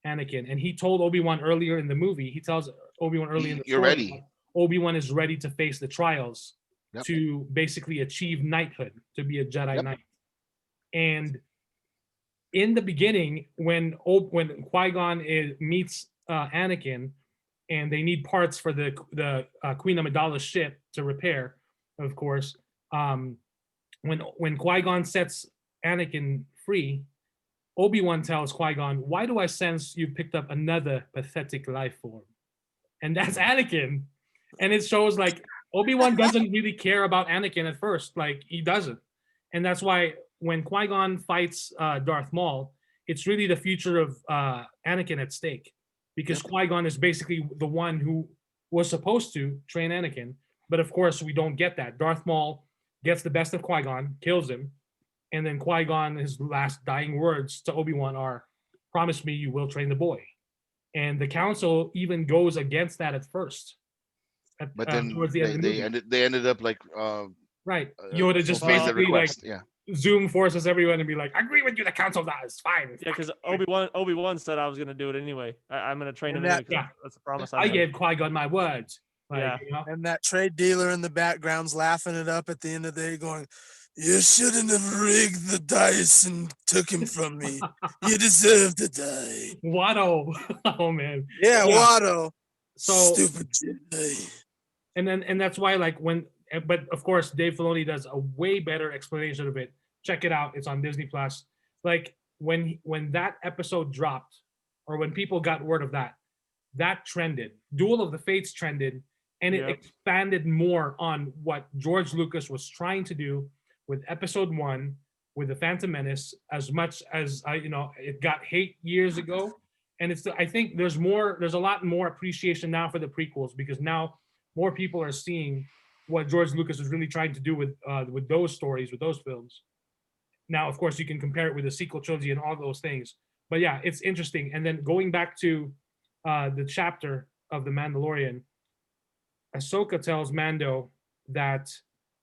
Anakin. And he told Obi-Wan earlier in the movie, he tells Obi-Wan early in the You're story, ready. Obi-Wan is ready to face the trials to basically achieve knighthood, to be a Jedi Knight. And in the beginning, when Qui-Gon meets Anakin, and they need parts for the Queen Amidala's ship to repair, of course, when Qui-Gon sets Anakin free, Obi-Wan tells Qui-Gon, "Why do I sense you picked up another pathetic life form?" And that's Anakin. And it shows like Obi-Wan doesn't really care about Anakin at first. Like he doesn't. And that's why when Qui-Gon fights Darth Maul, it's really the future of Anakin at stake. Because Qui-Gon is basically the one who was supposed to train Anakin. But of course, we don't get that. Darth Maul gets the best of Qui-Gon, kills him. And then Qui-Gon, his last dying words to Obi-Wan are, "Promise me you will train the boy." And the council even goes against that at first. But then towards the end of the movie. they ended up like right. Yoda just basically like zoom forces everyone and be like, "I agree with you, the council does fine." Yeah, because Obi-Wan said I was gonna do it anyway. I'm gonna train him. That's a promise. I gave Qui-Gon my words. Like, And that trade dealer in the background's laughing it up at the end of the day, going, "You shouldn't have rigged the dice and took him from me. You deserve to die." Watto. Oh man. Yeah, Watto. So stupid Jedi. And that's why but of course Dave Filoni does a way better explanation of it. Check it out. It's on Disney Plus. Like when that episode dropped, or when people got word of that trended. Duel of the Fates trended, and it expanded more on what George Lucas was trying to do with episode 1, with the Phantom Menace, as much as it got hate years ago. And I think there's a lot more appreciation now for the prequels, because now more people are seeing what George Lucas was really trying to do with those stories, with those films. Now, of course, you can compare it with the sequel trilogy and all those things. But yeah, it's interesting. And then going back to the chapter of The Mandalorian, Ahsoka tells Mando that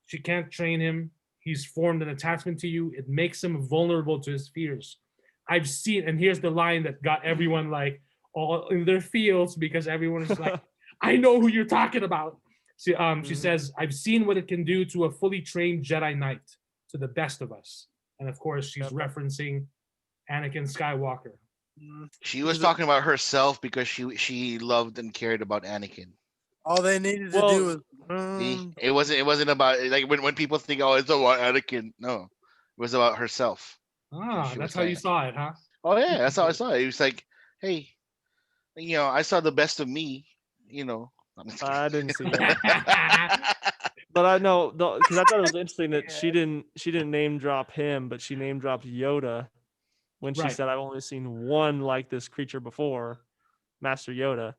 she can't train him. He's formed an attachment to you. It makes him vulnerable to his fears. I've seen, and here's the line that got everyone like all in their feels because everyone is like, I know who you're talking about. She says, I've seen what it can do to a fully trained Jedi Knight, to the best of us. And of course, she's referencing Anakin Skywalker. She was talking about herself because she loved and cared about Anakin. All they needed to do was. It wasn't about like when people think, oh, it's about Anakin. No, it was about herself. That's how you saw it, huh? Oh yeah, that's how I saw it. It was like, hey, I saw the best of me. I didn't see that. But I know, because I thought it was interesting that she didn't name drop him, but she name dropped Yoda when she said, I've only seen one like this creature before, Master Yoda.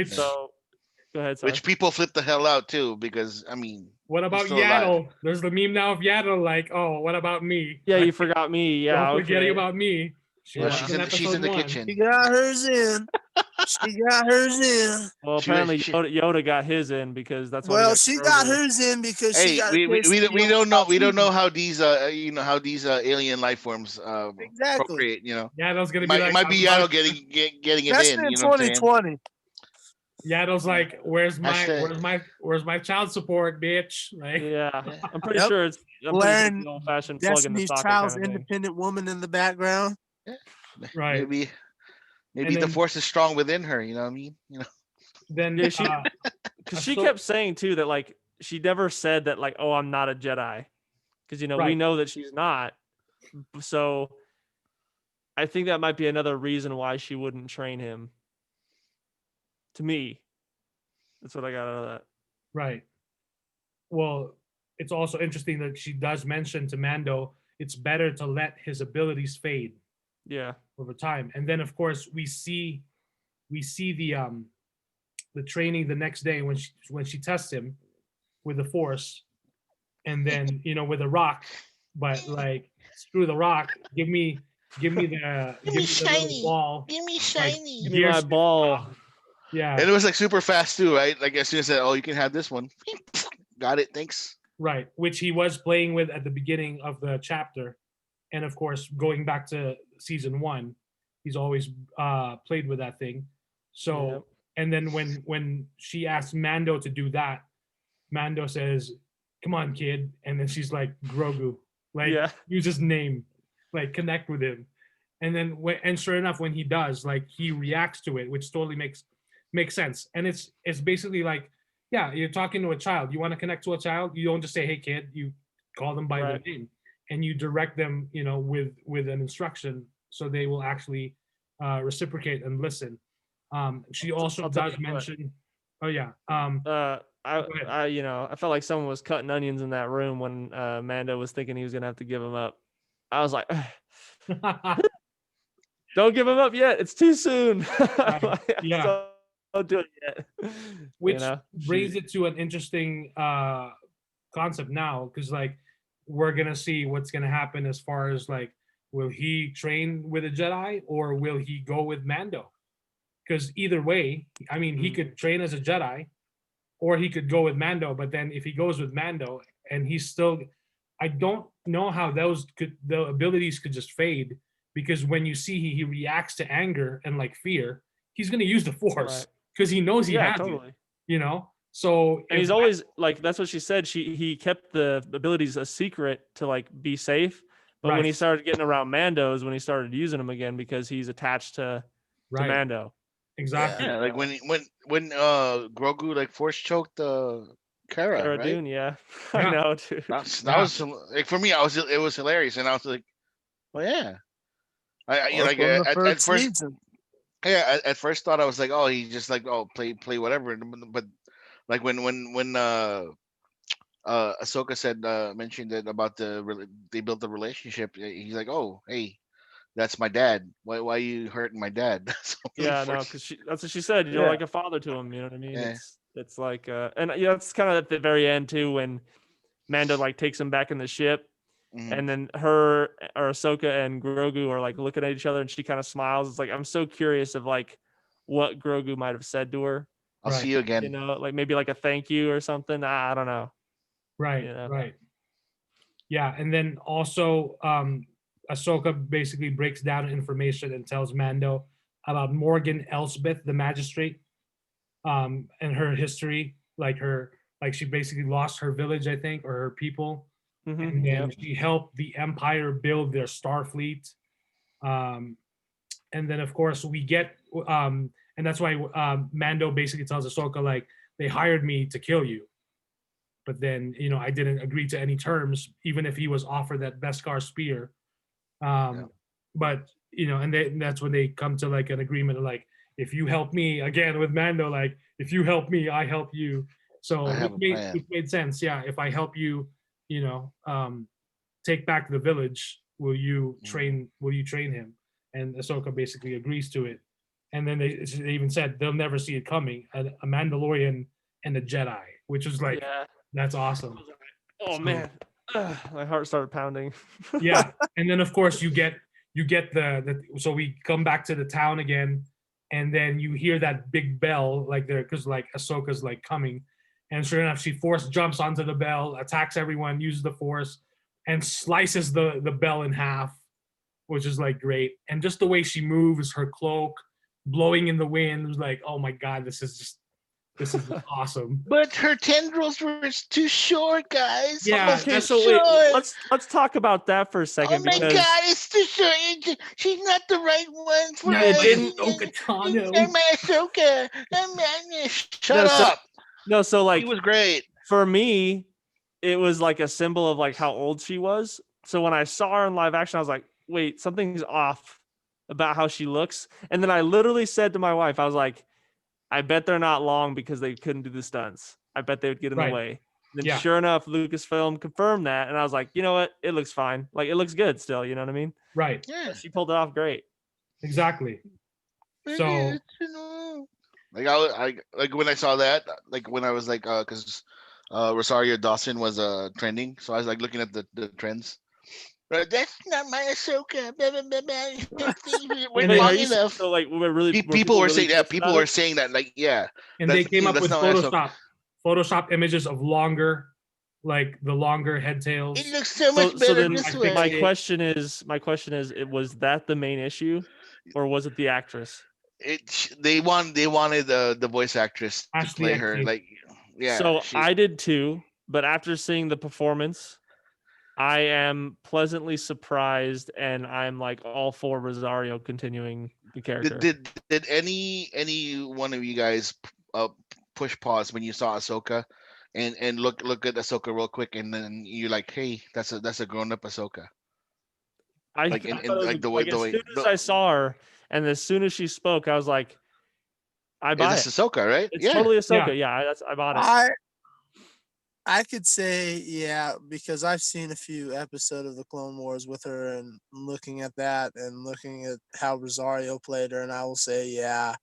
So, go ahead, sorry. Which people flip the hell out too, because, I mean. What about Yaddle? Alive. There's the meme now of Yaddle, like, oh, what about me? Yeah, you forgot me. Yeah, Don't forgetting about me. She's in the kitchen. She got hers in. She got hers in. Well, apparently Yoda got his in because that's. Well, she got hers in because she got. We don't know how these alien life forms procreate. Yaddle's gonna be it might be Yaddle getting it in. In 2020. Yaddle's like, where's my child support, bitch? Like, yeah, I'm pretty sure it's old-fashioned plug in the socket Child's kind of independent woman in the background. Yeah. Right. Maybe the force is strong within her. You know what I mean? Then because she kept saying too that like she never said that like, oh, I'm not a Jedi, because we know that she's not. So I think that might be another reason why she wouldn't train him. To me, that's what I got out of that. Right. Well, it's also interesting that she does mention to Mando it's better to let his abilities fade. Yeah. Over time, and then of course we see the training the next day when she tests him with the Force, and then with a rock, but like screw the rock, give me the shiny ball, give me shiny, give me my ball. Yeah, and it was like super fast too, right? Like as soon as I said, oh, you can have this one, got it, thanks. Right, which he was playing with at the beginning of the chapter, and of course going back to season 1, he's always played with that thing. So and then when she asks Mando to do that, Mando says, come on, kid, and then she's like, Grogu, like use his name, like connect with him. And then and sure enough, when he does, like he reacts to it, which totally makes sense. And it's basically like, yeah, you're talking to a child, you want to connect to a child, you don't just say, hey kid, you call them by their name, and you direct them, with an instruction, so they will actually reciprocate and listen. She also does mention. Oh yeah. I felt like someone was cutting onions in that room when Mando was thinking he was gonna have to give him up. I was like, don't give him up yet. It's too soon. Yeah. Don't do it yet. Which brings it to an interesting concept now, because like we're gonna see what's gonna happen as far as like, will he train with a Jedi or will he go with Mando? Because either way, I mean, he could train as a Jedi or he could go with Mando. But then if he goes with Mando and he's still, I don't know how the abilities could just fade, because when you see he reacts to anger and like fear, he's going to use the Force because he knows he has it, So and he's always like, that's what she said. He kept the abilities a secret to like be safe. But when he started getting around Mando is when he started using them again, because he's attached to Mando. Exactly. Yeah, like when Grogu like force choked Cara right? Dune, I know, dude. That was like, for me, it was hilarious, and I was like, well, yeah. At first, at first thought I was like, oh, he just like, oh, play whatever, but like when Ahsoka said mentioned it about they built the relationship, he's like, oh, hey, that's my dad. Why are you hurting my dad? No, because that's what she said. You're like a father to him. You know what I mean? Yeah. It's like, and it's kind of at the very end too, when Mando like takes him back in the ship, and then her or Ahsoka and Grogu are like looking at each other, and she kind of smiles. It's like, I'm so curious of like what Grogu might have said to her. I'll see you again. Like maybe like a thank you or something. I don't know. Right. Right. Yeah, and then also Ahsoka basically breaks down information and tells Mando about Morgan Elsbeth, the magistrate, and her history, like she basically lost her village, I think, or her people, and then she helped the Empire build their Starfleet. And then of course we get, and that's why Mando basically tells Ahsoka, like, they hired me to kill you, but then I didn't agree to any terms, even if he was offered that Beskar spear. But and that's when they come to like an agreement of like, if you help me, again with Mando, like, if you help me, I help you. So which made sense. Yeah, if I help you, take back the village, will you train him? And Ahsoka basically agrees to it. And then they even said they'll never see it coming, a Mandalorian and a Jedi, which is like, that's awesome. Oh man, my heart started pounding. Yeah, and then of course you get the so we come back to the town again, and then you hear that big bell like there, because like Ahsoka's like coming, and sure enough she force jumps onto the bell, attacks everyone, uses the force, and slices the bell in half, which is like great. And just the way she moves, her cloak blowing in the wind, was like, oh my god, this is awesome. But her tendrils were too short, guys. Yeah. Okay, so wait, let's talk about that for a second. Oh my god, it's too short. She's not the right one for no, us. Ahsoka Tano. My Ahsoka. Shut up. No, so like, he was great. For me, it was like a symbol of like how old she was. So when I saw her in live action, I was like, wait, something's off about how she looks. And then I literally said to my wife, I was like, I bet they're not long because they couldn't do the stunts. I bet they would get in the way. And then sure enough, Lucasfilm confirmed that. And I was like, you know what? It looks fine. Like, it looks good still. You know what I mean? Right. Yeah. She pulled it off great. Exactly. So like when I saw that, like when I was like, because Rosario Dawson was trending. So I was like looking at the trends. But that's not my Ahsoka. We're long enough. So like, people were saying that. People were saying that, like, yeah. And they came up with Photoshop images of longer, like the longer head tails. It looks so much better this way. My question is, was that the main issue, or was it the actress? They wanted the voice actress to play her, like, yeah. So I did too, but after seeing the performance, I am pleasantly surprised, and I'm like all for Rosario continuing the character. Did any one of you guys push pause when you saw Ahsoka, and look at Ahsoka real quick, and then you're like, hey, that's a grown up Ahsoka. As soon as I saw her, and as soon as she spoke, I was like, I buy it. It's Ahsoka, right? It's totally Ahsoka. Yeah, I bought it. I could say, yeah, because I've seen a few episodes of the Clone Wars with her, and looking at that and looking at how Rosario played her, and I will say, yeah.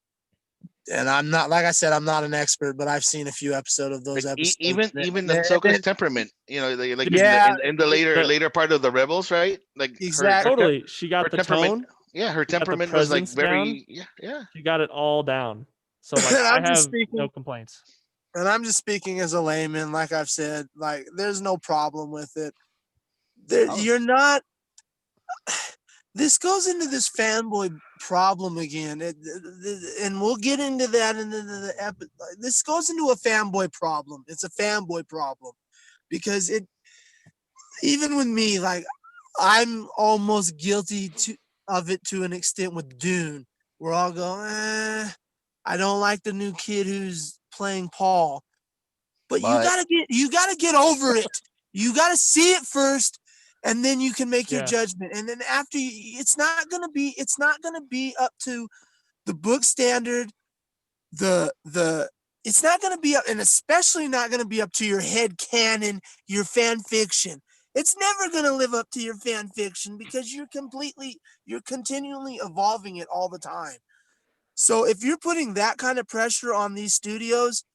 And I'm not, like I said, I'm not an expert, but I've seen a few episodes of those episodes. Even Ahsoka's temperament, like in the later part of the Rebels, right? Like exactly. Totally, she got the tone. Yeah, her temperament was like very yeah. She got it all down. So like, I have no complaints. And I'm just speaking as a layman, like I've said, like there's no problem with it. You're not. This goes into this fanboy problem again, and we'll get into that in the episode. This goes into a fanboy problem. It's a fanboy problem because even with me, like I'm almost guilty of it to an extent with Dune. We're all going, I don't like the new kid who's playing Paul, but you gotta get over it. You gotta see it first, and then you can make your judgment. And then after, it's not gonna be up to the book standard. It's not gonna be up, and especially not gonna be up to your head canon, your fan fiction. It's never gonna live up to your fan fiction because you're continually evolving it all the time. So if you're putting that kind of pressure on these studios,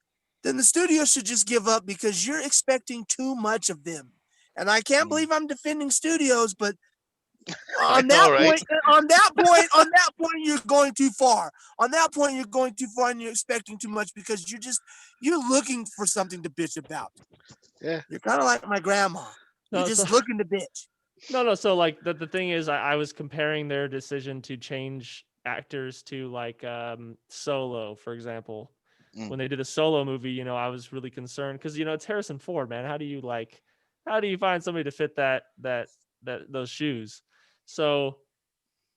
then the studio should just give up because you're expecting too much of them. And I can't believe I'm defending studios, but on that point, you're going too far. On that point, you're going too far and you're expecting too much because you're looking for something to bitch about. Yeah. You're kind of like my grandma. You're just looking to bitch. No. So like the thing is, I was comparing their decision to change actors to like Solo, for example. When they did a Solo movie, I was really concerned because it's Harrison Ford, man. How do you find somebody to fit those shoes? So,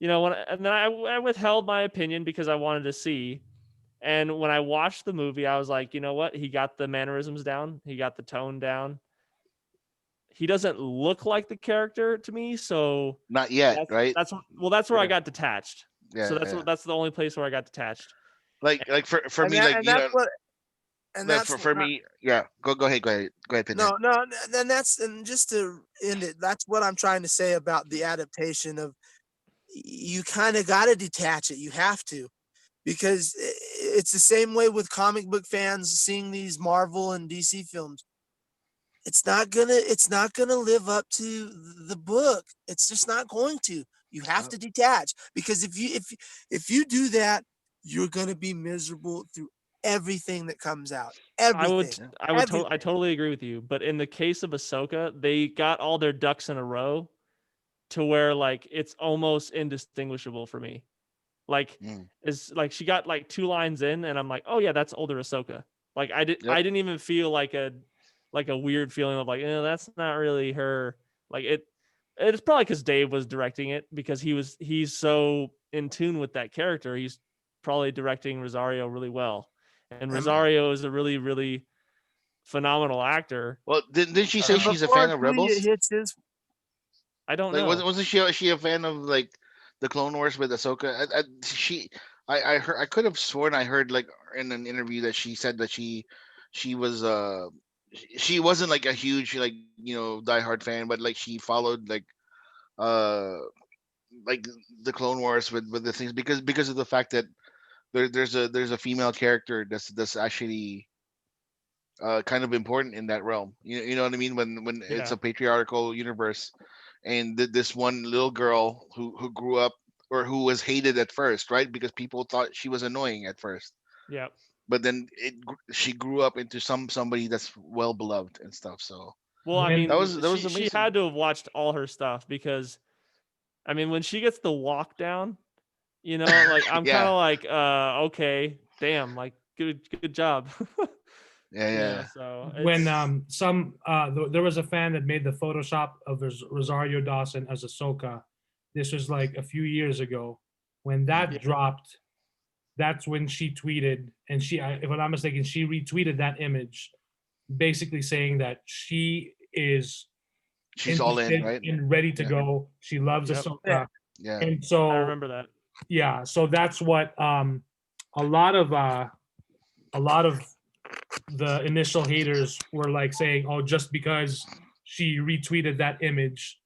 and then I withheld my opinion because I wanted to see. And when I watched the movie, I was like, you know what? He got the mannerisms down. He got the tone down. He doesn't look like the character to me, so not yet, right? That's where I got detached. Yeah, so that's the only place where I got detached. Like for me, for me, yeah. Go ahead, Pinhead. No, and just to end it, that's what I'm trying to say about the adaptation of. You kind of got to detach it. You have to, because it's the same way with comic book fans seeing these Marvel and DC films. It's not gonna live up to the book. It's just not going to. You have to detach, because if you do that, you're gonna be miserable through everything that comes out. Everything. I totally agree with you. But in the case of Ahsoka, they got all their ducks in a row to where like it's almost indistinguishable for me. Like it's like she got like 2 lines in, and I'm like, oh yeah, that's older Ahsoka. Like I didn't even feel like a weird feeling of like, that's not really her. Like it's probably because Dave was directing it, because he's so in tune with that character. He's probably directing Rosario really well, and Rosario is a really, really phenomenal actor. Well, didn't she say she's a fan of Rebels? I don't know. Wasn't she a fan of like the Clone Wars with Ahsoka? I heard, I could have sworn I heard like in an interview that she said that she was she wasn't like a huge like diehard fan, but like she followed like the Clone Wars with the things because of the fact that there's a female character that's actually kind of important in that realm. You know what I mean? When it's a patriarchal universe, and this one little girl who grew up, or who was hated at first, right? Because people thought she was annoying at first. Yeah. But then she grew up into somebody that's well beloved and stuff. So well, I mean, that was amazing. She had to have watched all her stuff, because I mean, when she gets the walk down, like I'm kind of like, okay, damn, like good job. Yeah. So when there was a fan that made the Photoshop of Rosario Dawson as Ahsoka. This was like a few years ago. When that dropped, that's when she tweeted, and if I'm not mistaken, she retweeted that image, basically saying that she's all in, right? And ready to go. She loves Ahsoka. Yeah. And so I remember that. Yeah, so that's what a lot of the initial haters were like saying, oh, just because she retweeted that image,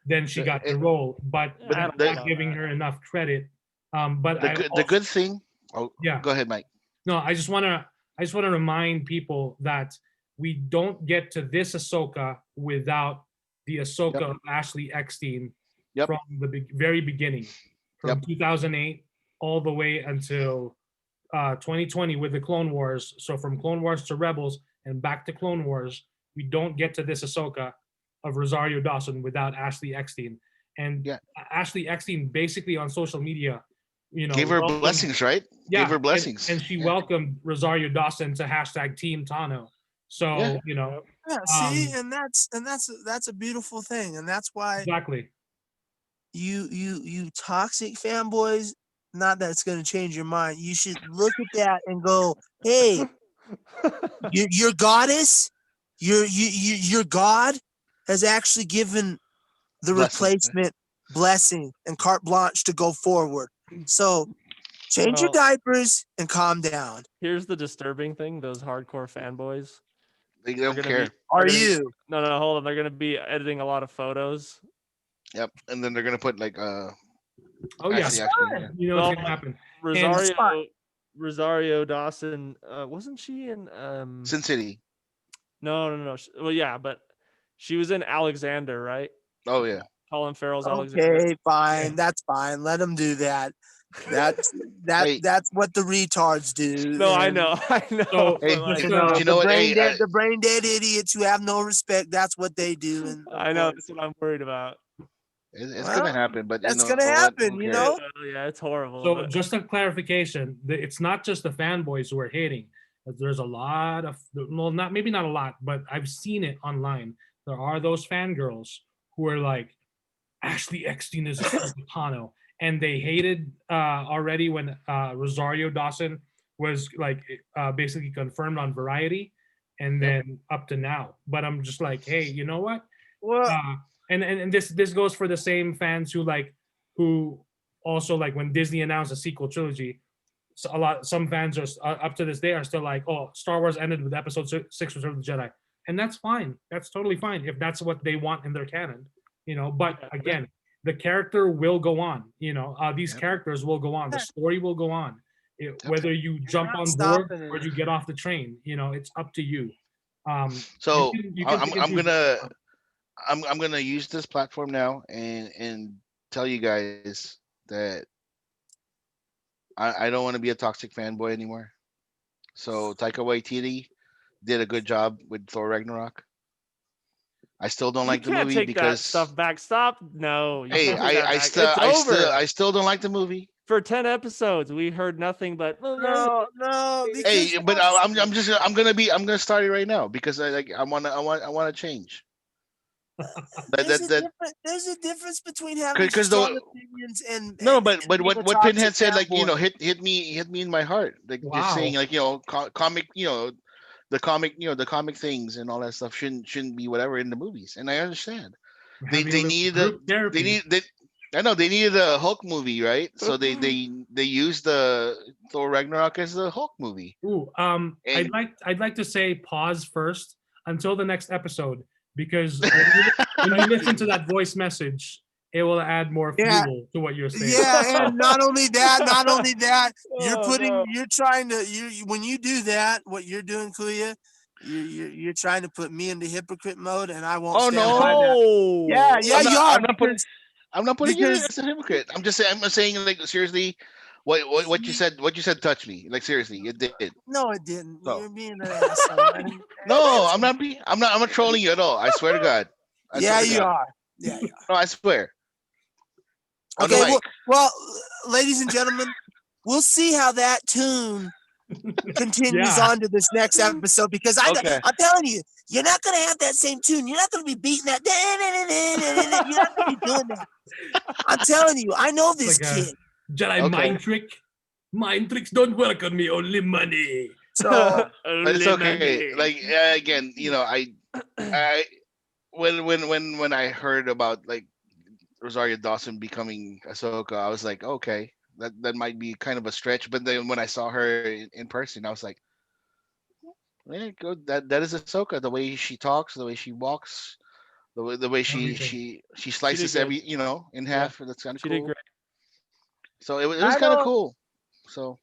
then she got the role, but not giving her enough credit. But the good thing. Oh, yeah. Go ahead, Mike. No, I just want to remind people that we don't get to this Ahsoka without the Ahsoka of Ashley Eckstein from the very beginning, from 2008 all the way until 2020 with the Clone Wars. So from Clone Wars to Rebels and back to Clone Wars, we don't get to this Ahsoka of Rosario Dawson without Ashley Eckstein. And Ashley Eckstein basically on social media, gave her blessings, right? Yeah, gave her blessings, and she welcomed Rosario Dawson to #Team Tano. So see, and that's a beautiful thing, and that's why exactly you toxic fanboys. Not that it's going to change your mind. You should look at that and go, hey, your goddess, your God has actually given the replacement blessing and carte blanche to go forward. So change your diapers and calm down. Here's the disturbing thing: those hardcore fanboys, they don't care. No, hold on. They're going to be editing a lot of photos. Yep, and then they're going to put like what's gonna happen? Rosario Dawson, wasn't she in Sin City? No. Well, yeah, but she was in Alexander, right? Oh yeah. Colin Farrell's Alexander. Okay, fine. That's fine. Let them do that. That's what the retards do. No, I know. So, Hey, but, like, you know what? Hey, the brain dead idiots who have no respect. That's what they do. And I know that's what I'm worried about. it's gonna happen, but that's you know, gonna happen. You know. Yeah, it's horrible. So but... just a clarification, it's not just the fanboys who are hating. There's a lot of, well, maybe not a lot, but I've seen it online. There are those fangirls who are like, Ashley Eckstein is Ahsoka Tano, and they hated already when Rosario Dawson was like basically confirmed on Variety, and then up to now. But I'm just like, hey, you know what? Well, and this goes for the same fans who also like when Disney announced a sequel trilogy. So some fans are up to this day are still like, oh, Star Wars ended with Episode 6, Return of the Jedi, and that's fine. That's totally fine if that's what they want in their canon, you know. But again, the character will go on. You know, these characters will go on. The story will go on. Whether you jump on board or you get off the train, you know, it's up to you. So you can I'm gonna use this platform now and tell you guys that I don't want to be a toxic fanboy anymore. So Taika Waititi did a good job with Thor Ragnarok. I still don't like the movie take because that stuff back. Stop. No. Hey, I still don't like the movie. For 10 episodes, we heard nothing but no. Hey, but I'm gonna start it right now because I want to change. There's a difference between having strong opinions and but what Pinhead said, like, you know, hit me in my heart, like just saying, like, you know, comic, you know, the comic things and all that stuff shouldn't be whatever in the movies, and I understand they needed a Hulk movie, right? So they used the Thor Ragnarok as the Hulk movie. Ooh, I'd like to say pause first until the next episode, because when you listen to that voice message, it will add more fuel to what you're saying. Yeah, and not only that, you're trying to when you do that, what you're doing, Kuya, you're trying to put me into hypocrite mode, and I won't stand by that. Yeah, you are. I'm not putting you as a hypocrite. I'm saying like, seriously, what you said touched me. Like, seriously, it did. No, it didn't. No. You're being an asshole. No, I'm not trolling you at all. I swear to God. Yeah, you are. No, I swear. Okay, well, ladies and gentlemen, we'll see how that tune continues on to this next episode, because I'm telling you, you're not going to have that same tune. You're not going to be beating that. You're not going to be doing that. I'm telling you, I know this kid. Jedi mind trick. Mind tricks don't work on me. Only money. So, but it's okay. Money. Like, again, you know, I when I heard about like Rosario Dawson becoming Ahsoka, I was like, okay, that might be kind of a stretch. But then when I saw her in person, I was like, yeah, good. That is Ahsoka. The way she talks, the way she walks, the way she slices every, you know, in half. That's kind of cool. She did great. So it was kind of cool. So,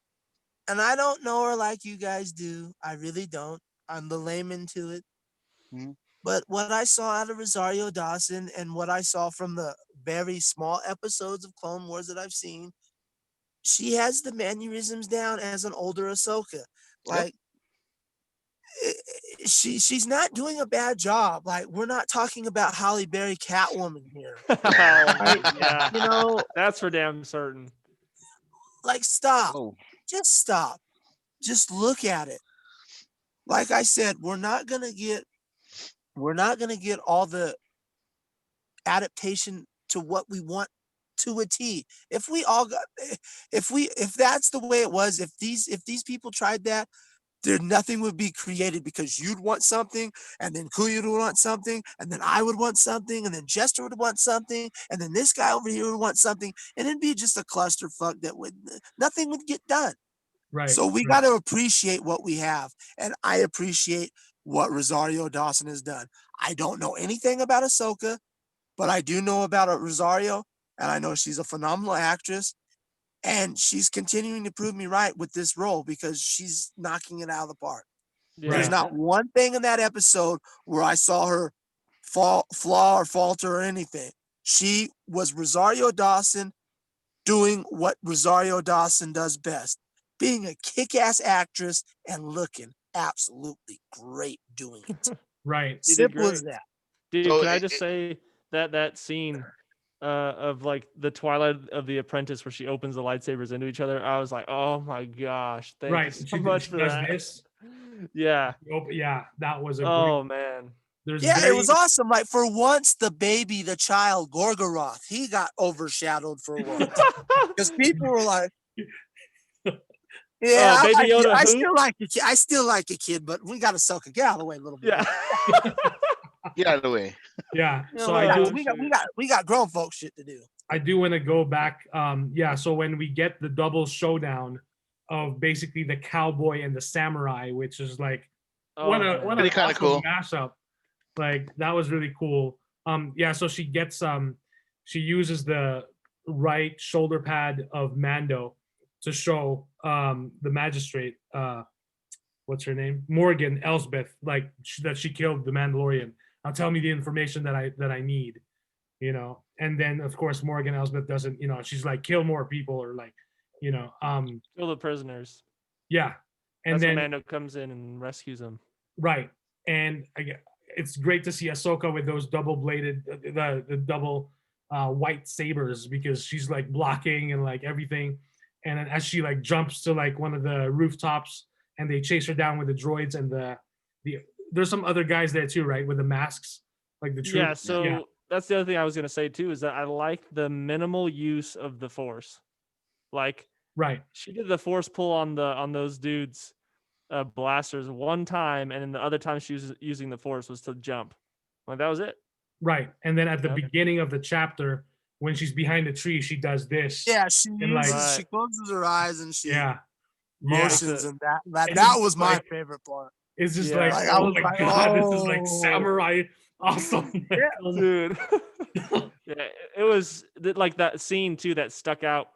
and I don't know her like you guys do. I really don't. I'm the layman to it. Mm-hmm. But what I saw out of Rosario Dawson and what I saw from the very small episodes of Clone Wars that I've seen, she has the mannerisms down as an older Ahsoka. Like, she's not doing a bad job. Like, we're not talking about Halle Berry Catwoman here. Right? Yeah, you know, that's for damn certain. Like, stop. Just stop. Just look at it. Like I said, we're not gonna get all the adaptation to what we want to a T. If that's the way it was, if these people tried that, nothing would be created, because you'd want something, and then Kuya would want something, and then I would want something, and then Jester would want something, and then this guy over here would want something, and it'd be just a clusterfuck nothing would get done. Right. So we got to appreciate what we have, and I appreciate what Rosario Dawson has done. I don't know anything about Ahsoka, but I do know about Rosario, and I know she's a phenomenal actress. And she's continuing to prove me right with this role, because she's knocking it out of the park. Yeah. There's not one thing in that episode where I saw her flaw or falter or anything. She was Rosario Dawson doing what Rosario Dawson does best, being a kick-ass actress and looking absolutely great doing it. Right. Simple as that. Dude, So can I just say that scene of like the Twilight of the Apprentice where she opens the lightsabers into each other, I was like, oh my gosh, thank Right. you so much for does that. this. Yeah. Yeah, that was a Oh great. man. It was awesome. Like for once, the child Gorgoroth, he got overshadowed for once because people were like, "Yeah, Baby Yoda, I who? still like the kid. I still like the kid, but we got Ahsoka. Get out of the way a little bit. Yeah. Get out of the way. Yeah. You know, So we got grown folks shit to do. I do want to go back. Yeah. So when we get the double showdown of basically the cowboy and the samurai, which is like what an Pretty kinda awesome cool. mashup. Like that was really cool. Yeah. So she gets she uses the right shoulder pad of Mando to show the magistrate, what's her name, Morgan Elsbeth, like that she killed the Mandalorian. Now tell me the information that I need, you know. And then of course Morgan Elsbeth doesn't, you know, she's like kill more people or like, you know, kill the prisoners. Yeah. And that's then when Mando comes in and rescues him. Right. And it's great to see Ahsoka with those double-bladed, the double white sabers, because she's like blocking and like everything. And then as she like jumps to like one of the rooftops, and they chase her down with the droids and the there's some other guys there too, right, with the masks, like the troops. Yeah. So that's the other thing I was gonna say too, is that I like the minimal use of the Force. Like, right, she did the Force pull on those dudes. Blasters one time, and then the other time she was using the Force was to jump. Like that was it. Right. And then at the beginning of the chapter, when she's behind the tree, she does this. Yeah, she uses, like, she closes her eyes and she motions, and that was my favorite part. It's just like, oh my god, this is like samurai awesome. Dude. Yeah, it was like that scene too that stuck out.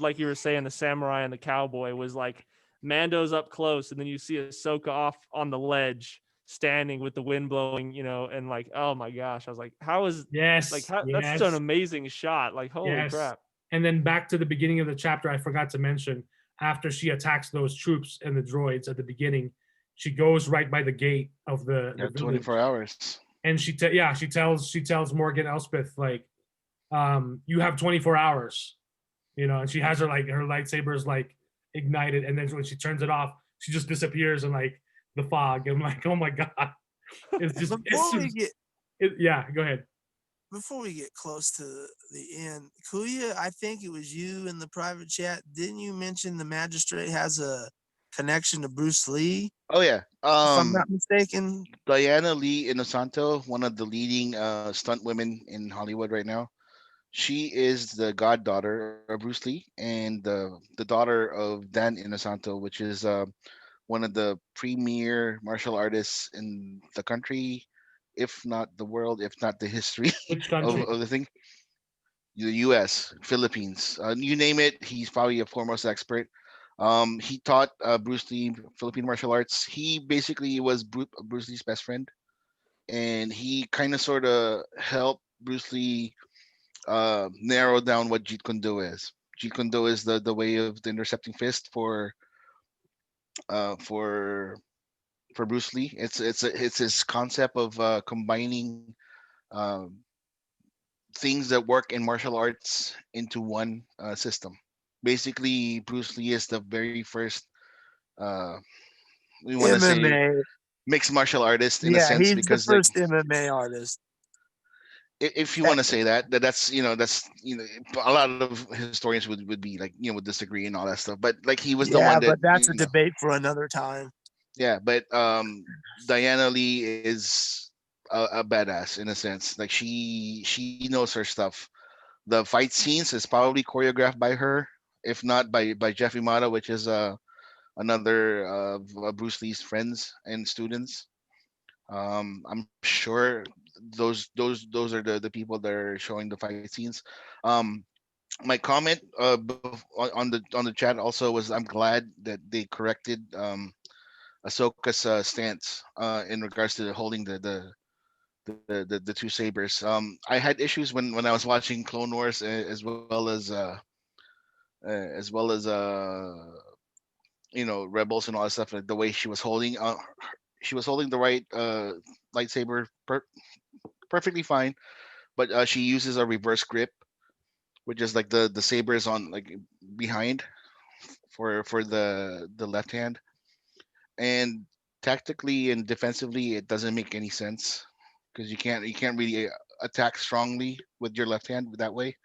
Like you were saying, the samurai and the cowboy was like Mando's up close, and then you see Ahsoka off on the ledge, standing with the wind blowing, you know, and like, oh my gosh, I was like, how is that's such an amazing shot. Like, holy crap. And then back to the beginning of the chapter, I forgot to mention, after she attacks those troops and the droids at the beginning, she goes right by the gate of the 24 hours. And she tells Morgan Elspeth, like, you have 24 hours, you know, and she has her lightsabers like ignited, and then when she turns it off, she just disappears in like the fog. I'm like, oh my god, it's just go ahead. Before we get close to the end, Kuya, I think it was you in the private chat. Didn't you mention the magistrate has a connection to Bruce Lee? Oh yeah, if I'm not mistaken. Diana Lee Inosanto, one of the leading stunt women in Hollywood right now. She is the goddaughter of Bruce Lee and the daughter of Dan Inosanto, which is one of the premier martial artists in the country, if not the world, if not the history of the thing. The U.S., Philippines, you name it, he's probably a foremost expert. He taught Bruce Lee Philippine martial arts. He basically was Bruce Lee's best friend, and he kind of sort of helped Bruce Lee narrow down what Jeet Kune Do is. Jeet Kune Do is the way of the intercepting fist for Bruce Lee. It's his concept of combining things that work in martial arts into one system. Basically, Bruce Lee is the very first we want to say mixed martial artist in a sense, because the first MMA artist. If you want to say that's a lot of historians would be like, would disagree and all that stuff, but like he was the one that, but that's a debate for another time. Yeah, but Diana Lee is a badass in a sense. Like she knows her stuff. The fight scenes is probably choreographed by her, if not by Jeff Imada, which is another of Bruce Lee's friends and students. I'm sure those are the people that are showing the fight scenes. My comment on the chat also was, I'm glad that they corrected Ahsoka's stance in regards to holding the two sabers. I had issues when I was watching Clone Wars as well as as well as rebels and all that stuff. The way she was holding the right lightsaber perfectly fine, but she uses a reverse grip, which is like the saber is on like behind for the left hand, and tactically and defensively it doesn't make any sense because you can't really attack strongly with your left hand that way.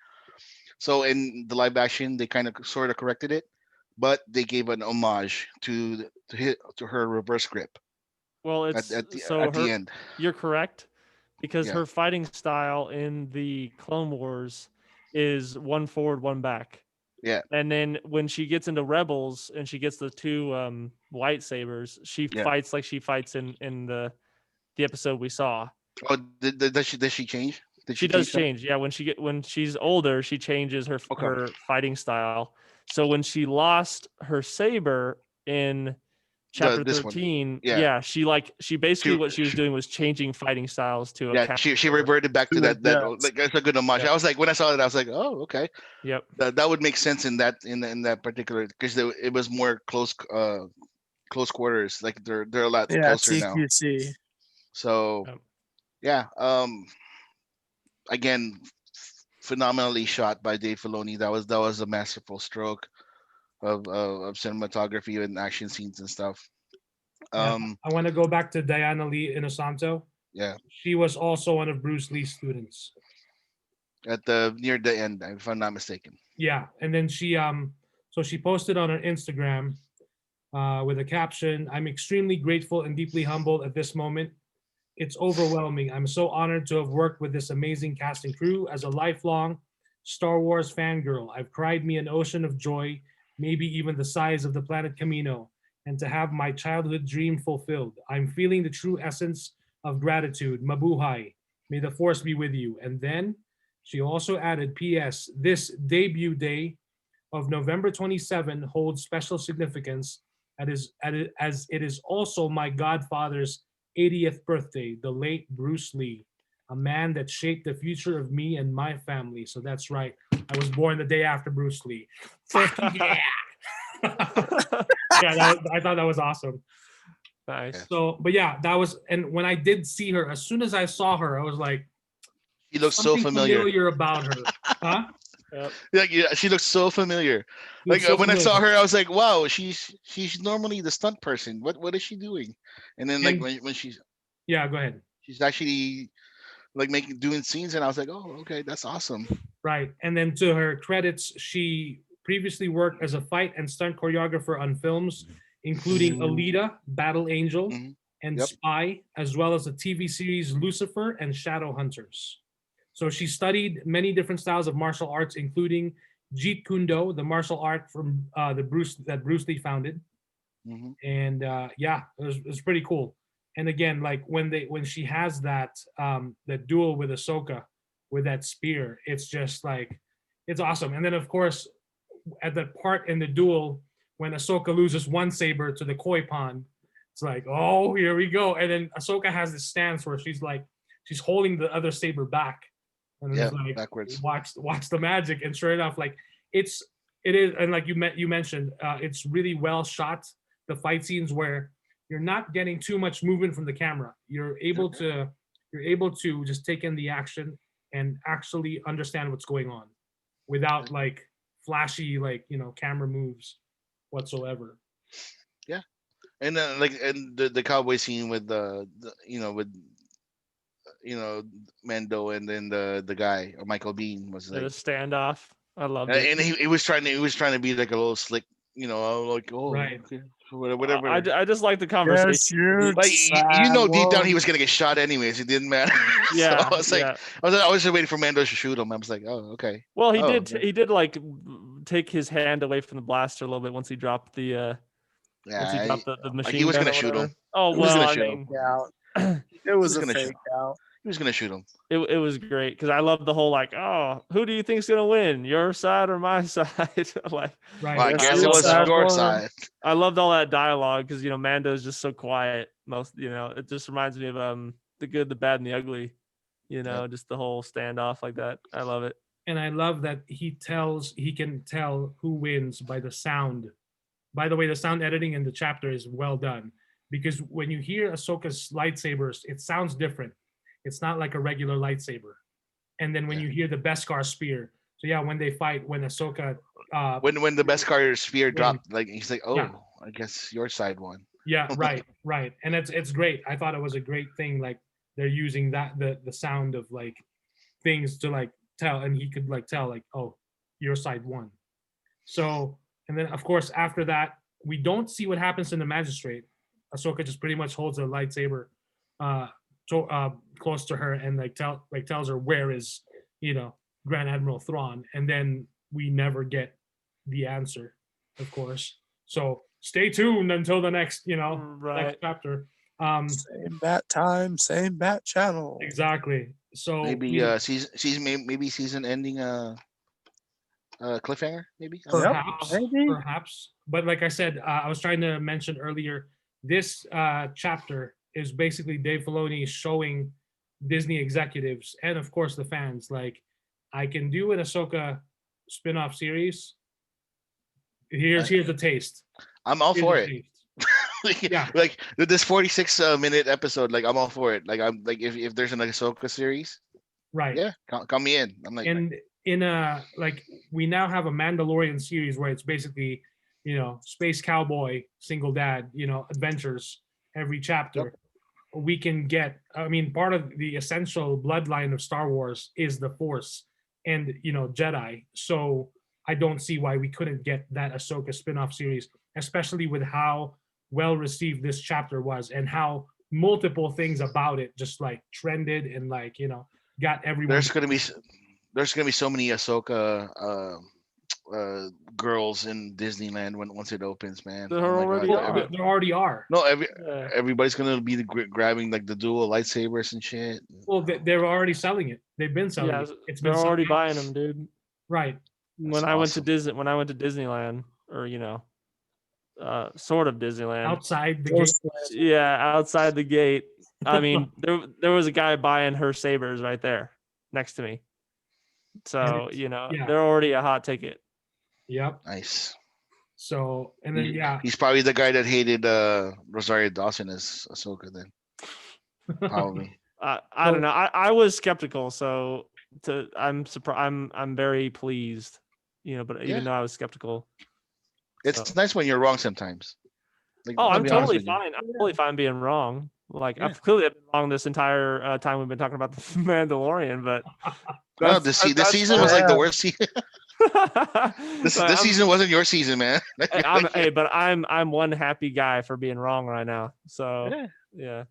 So in the live action, they kind of sort of corrected it, but they gave an homage to her reverse grip. Well, at it's the end. You're correct, because Yeah. her fighting style in the Clone Wars is one forward, one back. Yeah. And then when she gets into Rebels and she gets the two lightsabers, she fights like she fights in the episode we saw. Oh, does she change? She does change. Yeah, when she's older, she changes her fighting style. So when she lost her saber in Chapter 13, she basically what she was doing was changing fighting styles to a she reverted back to that like that's a good homage. I was like, when I saw it, I was like, oh, okay. Yep. That would make sense in that particular, because it was more close quarters. Like they're a lot closer now. So again, phenomenally shot by Dave Filoni. That was a masterful stroke of cinematography and action scenes and stuff. I want to go back to Diana Lee Inosanto. Yeah, she was also one of Bruce Lee's students at near the end, if I'm not mistaken. Yeah, and then she posted on her Instagram with a caption, "I'm extremely grateful and deeply humbled at this moment. It's overwhelming. I'm so honored to have worked with this amazing cast and crew. As a lifelong Star Wars fangirl, I've cried me an ocean of joy, maybe even the size of the planet Camino, and to have my childhood dream fulfilled. I'm feeling the true essence of gratitude. Mabuhay. May the Force be with you." And then she also added, "P.S. This debut day of November 27 holds special significance as it is also my godfather's 80th birthday, the late Bruce Lee, a man that shaped the future of me and my family." So that's right. I was born the day after Bruce Lee. Fucking yeah. I thought that was awesome. Nice. So, but yeah, that was, and when I did see her, as soon as I saw her, I was like, she looks so familiar about her. Huh? Yeah, she looks so familiar. Like when I saw her, I was like, "Wow, she's normally the stunt person. What is she doing?" And then like when she's go ahead. She's actually like doing scenes, and I was like, "Oh, okay, that's awesome." Right, and then to her credits, she previously worked as a fight and stunt choreographer on films including Alita, Battle Angel, and Spy, as well as the TV series Lucifer and Shadowhunters. So she studied many different styles of martial arts, including Jeet Kune Do, the martial art from Bruce Lee founded. And it was pretty cool. And again, like when she has that duel with Ahsoka with that spear, it's just like, it's awesome. And then of course, at that part in the duel when Ahsoka loses one saber to the koi pond, it's like, oh, here we go. And then Ahsoka has this stance where she's holding the other saber back. And it's like, backwards. Watch the magic. And sure enough, like it is, and like you mentioned, it's really well shot. The fight scenes where you're not getting too much movement from the camera. You're able to just take in the action and actually understand what's going on without like flashy camera moves whatsoever. Yeah, and and the cowboy scene with Mando and then the guy or Michael Biehn was like the standoff. I loved it. And he was trying to be like a little slick, like, oh, right. Okay, whatever. I just like the conversation. Like deep down he was gonna get shot anyways. It didn't matter. Yeah. So I was like, I was just waiting for Mando to shoot him. I was like, oh, okay. Well, he did like take his hand away from the blaster a little bit once he dropped the the machine. He was gonna shoot him. Oh well, it was a fake out. He was gonna shoot him. It was great because I love the whole like, oh, who do you think's gonna win, your side or my side? Like, right. Well, I guess it was your side. I loved all that dialogue because Mando's just so quiet. It just reminds me of The Good, the Bad, and the Ugly. Just the whole standoff like that. I love it. And I love that he can tell who wins by the sound. By the way, the sound editing in the chapter is well done, because when you hear Ahsoka's lightsabers, it sounds different. It's not like a regular lightsaber. And then when you hear the Beskar spear, so yeah, when they fight, when Ahsoka when the Beskar spear when- dropped, like he's like, oh, Yeah. I guess your side won. Yeah, right. And it's great. I thought it was a great thing. Like they're using that the sound of like things to like tell, and he could like tell like, oh, your side won. So, and then of course after that, we don't see what happens in the magistrate. Ahsoka just pretty much holds a lightsaber close to her and tells her where is Grand Admiral Thrawn, and then we never get the answer, of course. So stay tuned until the next next chapter. Same bat time, same bat channel. Exactly. So maybe season ending cliffhanger, maybe. Perhaps. But like I said, I was trying to mention earlier, this chapter is basically Dave Filoni showing Disney executives and of course the fans, like, I can do an Ahsoka spin-off series. Here's a taste. I'm all for it. Yeah. Like this 46-minute episode, like I'm all for it. Like I'm like if there's an Ahsoka series, right? Yeah, count me in. I'm like, and in a like we now have a Mandalorian series where it's basically space cowboy, single dad, adventures every chapter. Yep. We can get. I mean, part of the essential bloodline of Star Wars is the Force and Jedi. So I don't see why we couldn't get that Ahsoka spin-off series, especially with how well received this chapter was and how multiple things about it just like trended and like got everyone. There's gonna be so many Ahsoka girls in Disneyland once it opens, man. There already are. No, everybody's gonna be grabbing like the dual lightsabers and shit. Well, they're already selling it. They've been selling it. They're already buying them, dude. Right. When I went to Disneyland, or sort of Disneyland, outside the gate. Yeah, outside the gate. I mean, there was a guy buying her sabers right there next to me. So they're already a hot ticket. Yep. Nice. So and then he's probably the guy that hated Rosario Dawson as Ahsoka then. Probably. I don't know. I was skeptical, so I'm surprised. I'm very pleased. But even though I was skeptical, it's nice when you're wrong sometimes. Like, I'm totally fine. I'm totally fine being wrong. Like I've clearly been wrong this entire time we've been talking about the Mandalorian, but no, this season was like the worst season. this season wasn't your season, man. But I'm one happy guy for being wrong right now. So yeah.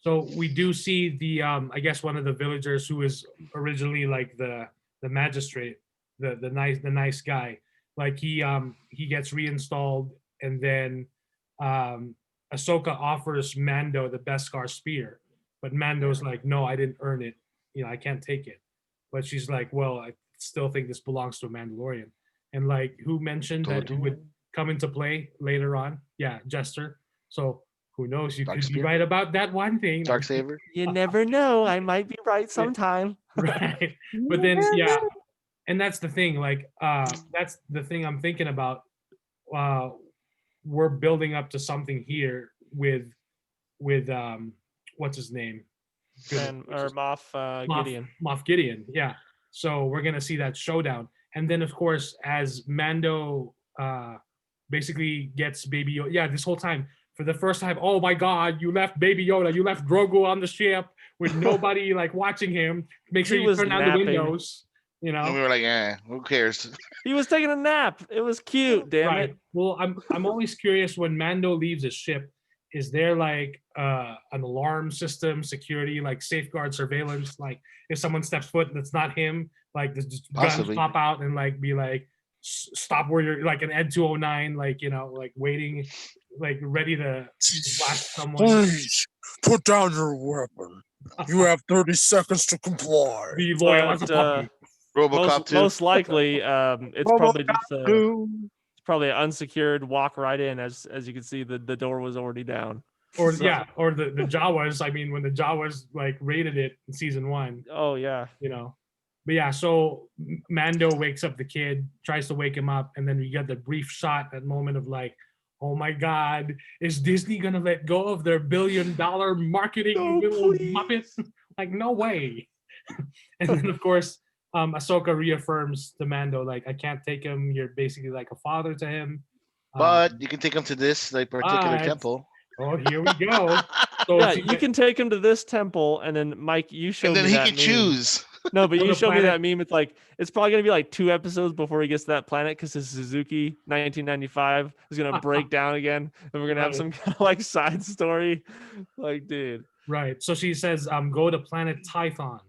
So we do see the I guess one of the villagers who is originally like the magistrate, the nice guy. Like he gets reinstalled, and then Ahsoka offers Mando the Beskar spear, but Mando's like, no, I didn't earn it. I can't take it. But she's like, well, I still think this belongs to a Mandalorian. And like, who mentioned that it would come into play later on? Yeah, Jester. So who knows? You could be right about that one thing. Dark Saber. You never know. I might be right sometime. Right. But then, and that's the thing. Like, that's the thing I'm thinking about. We're building up to something here with what's his name? Moff Gideon. Moff Gideon, yeah. So we're gonna see that showdown, and then of course as Mando basically gets Baby Yoda. Yeah, this whole time for the first time, oh my God, you left Baby Yoda, you left Grogu on the ship with nobody like watching him. Make sure you turn down the windows. And we were like, who cares? He was taking a nap. It was cute, damn it. Well, I'm always curious when Mando leaves his ship, is there like an alarm system, security, like safeguard surveillance? Like if someone steps foot that's not him, like just guns pop out and like be like, stop where you're, like an Ed 209, like like waiting, like ready to blast someone. Please put down your weapon. You have 30 seconds to comply. Be loyal as a puppy. RoboCop most likely, it's probably just it's probably an unsecured walk right in, as you can see the door was already down. Or or the Jawas. I mean, when the Jawas like raided it in season 1. Oh yeah, But yeah, so Mando wakes up the kid, tries to wake him up, and then we get the brief shot, that moment of like, oh my God, is Disney gonna let go of their $1 billion marketing little muppet? Like, no way. And then of course, Ahsoka reaffirms to Mando, like, I can't take him. You're basically like a father to him. But you can take him to this like particular temple. Oh, here we go. So yeah, you can take him to this temple, and then Mike, you show me and then that he can meme. choose. No, but you the showed me planet. that meme. It's probably gonna be like 2 episodes before he gets to that planet because his Suzuki 1995 is gonna break down again, and we're gonna have some kind of like side story. Like, dude. Right. So she says, go to planet Tython,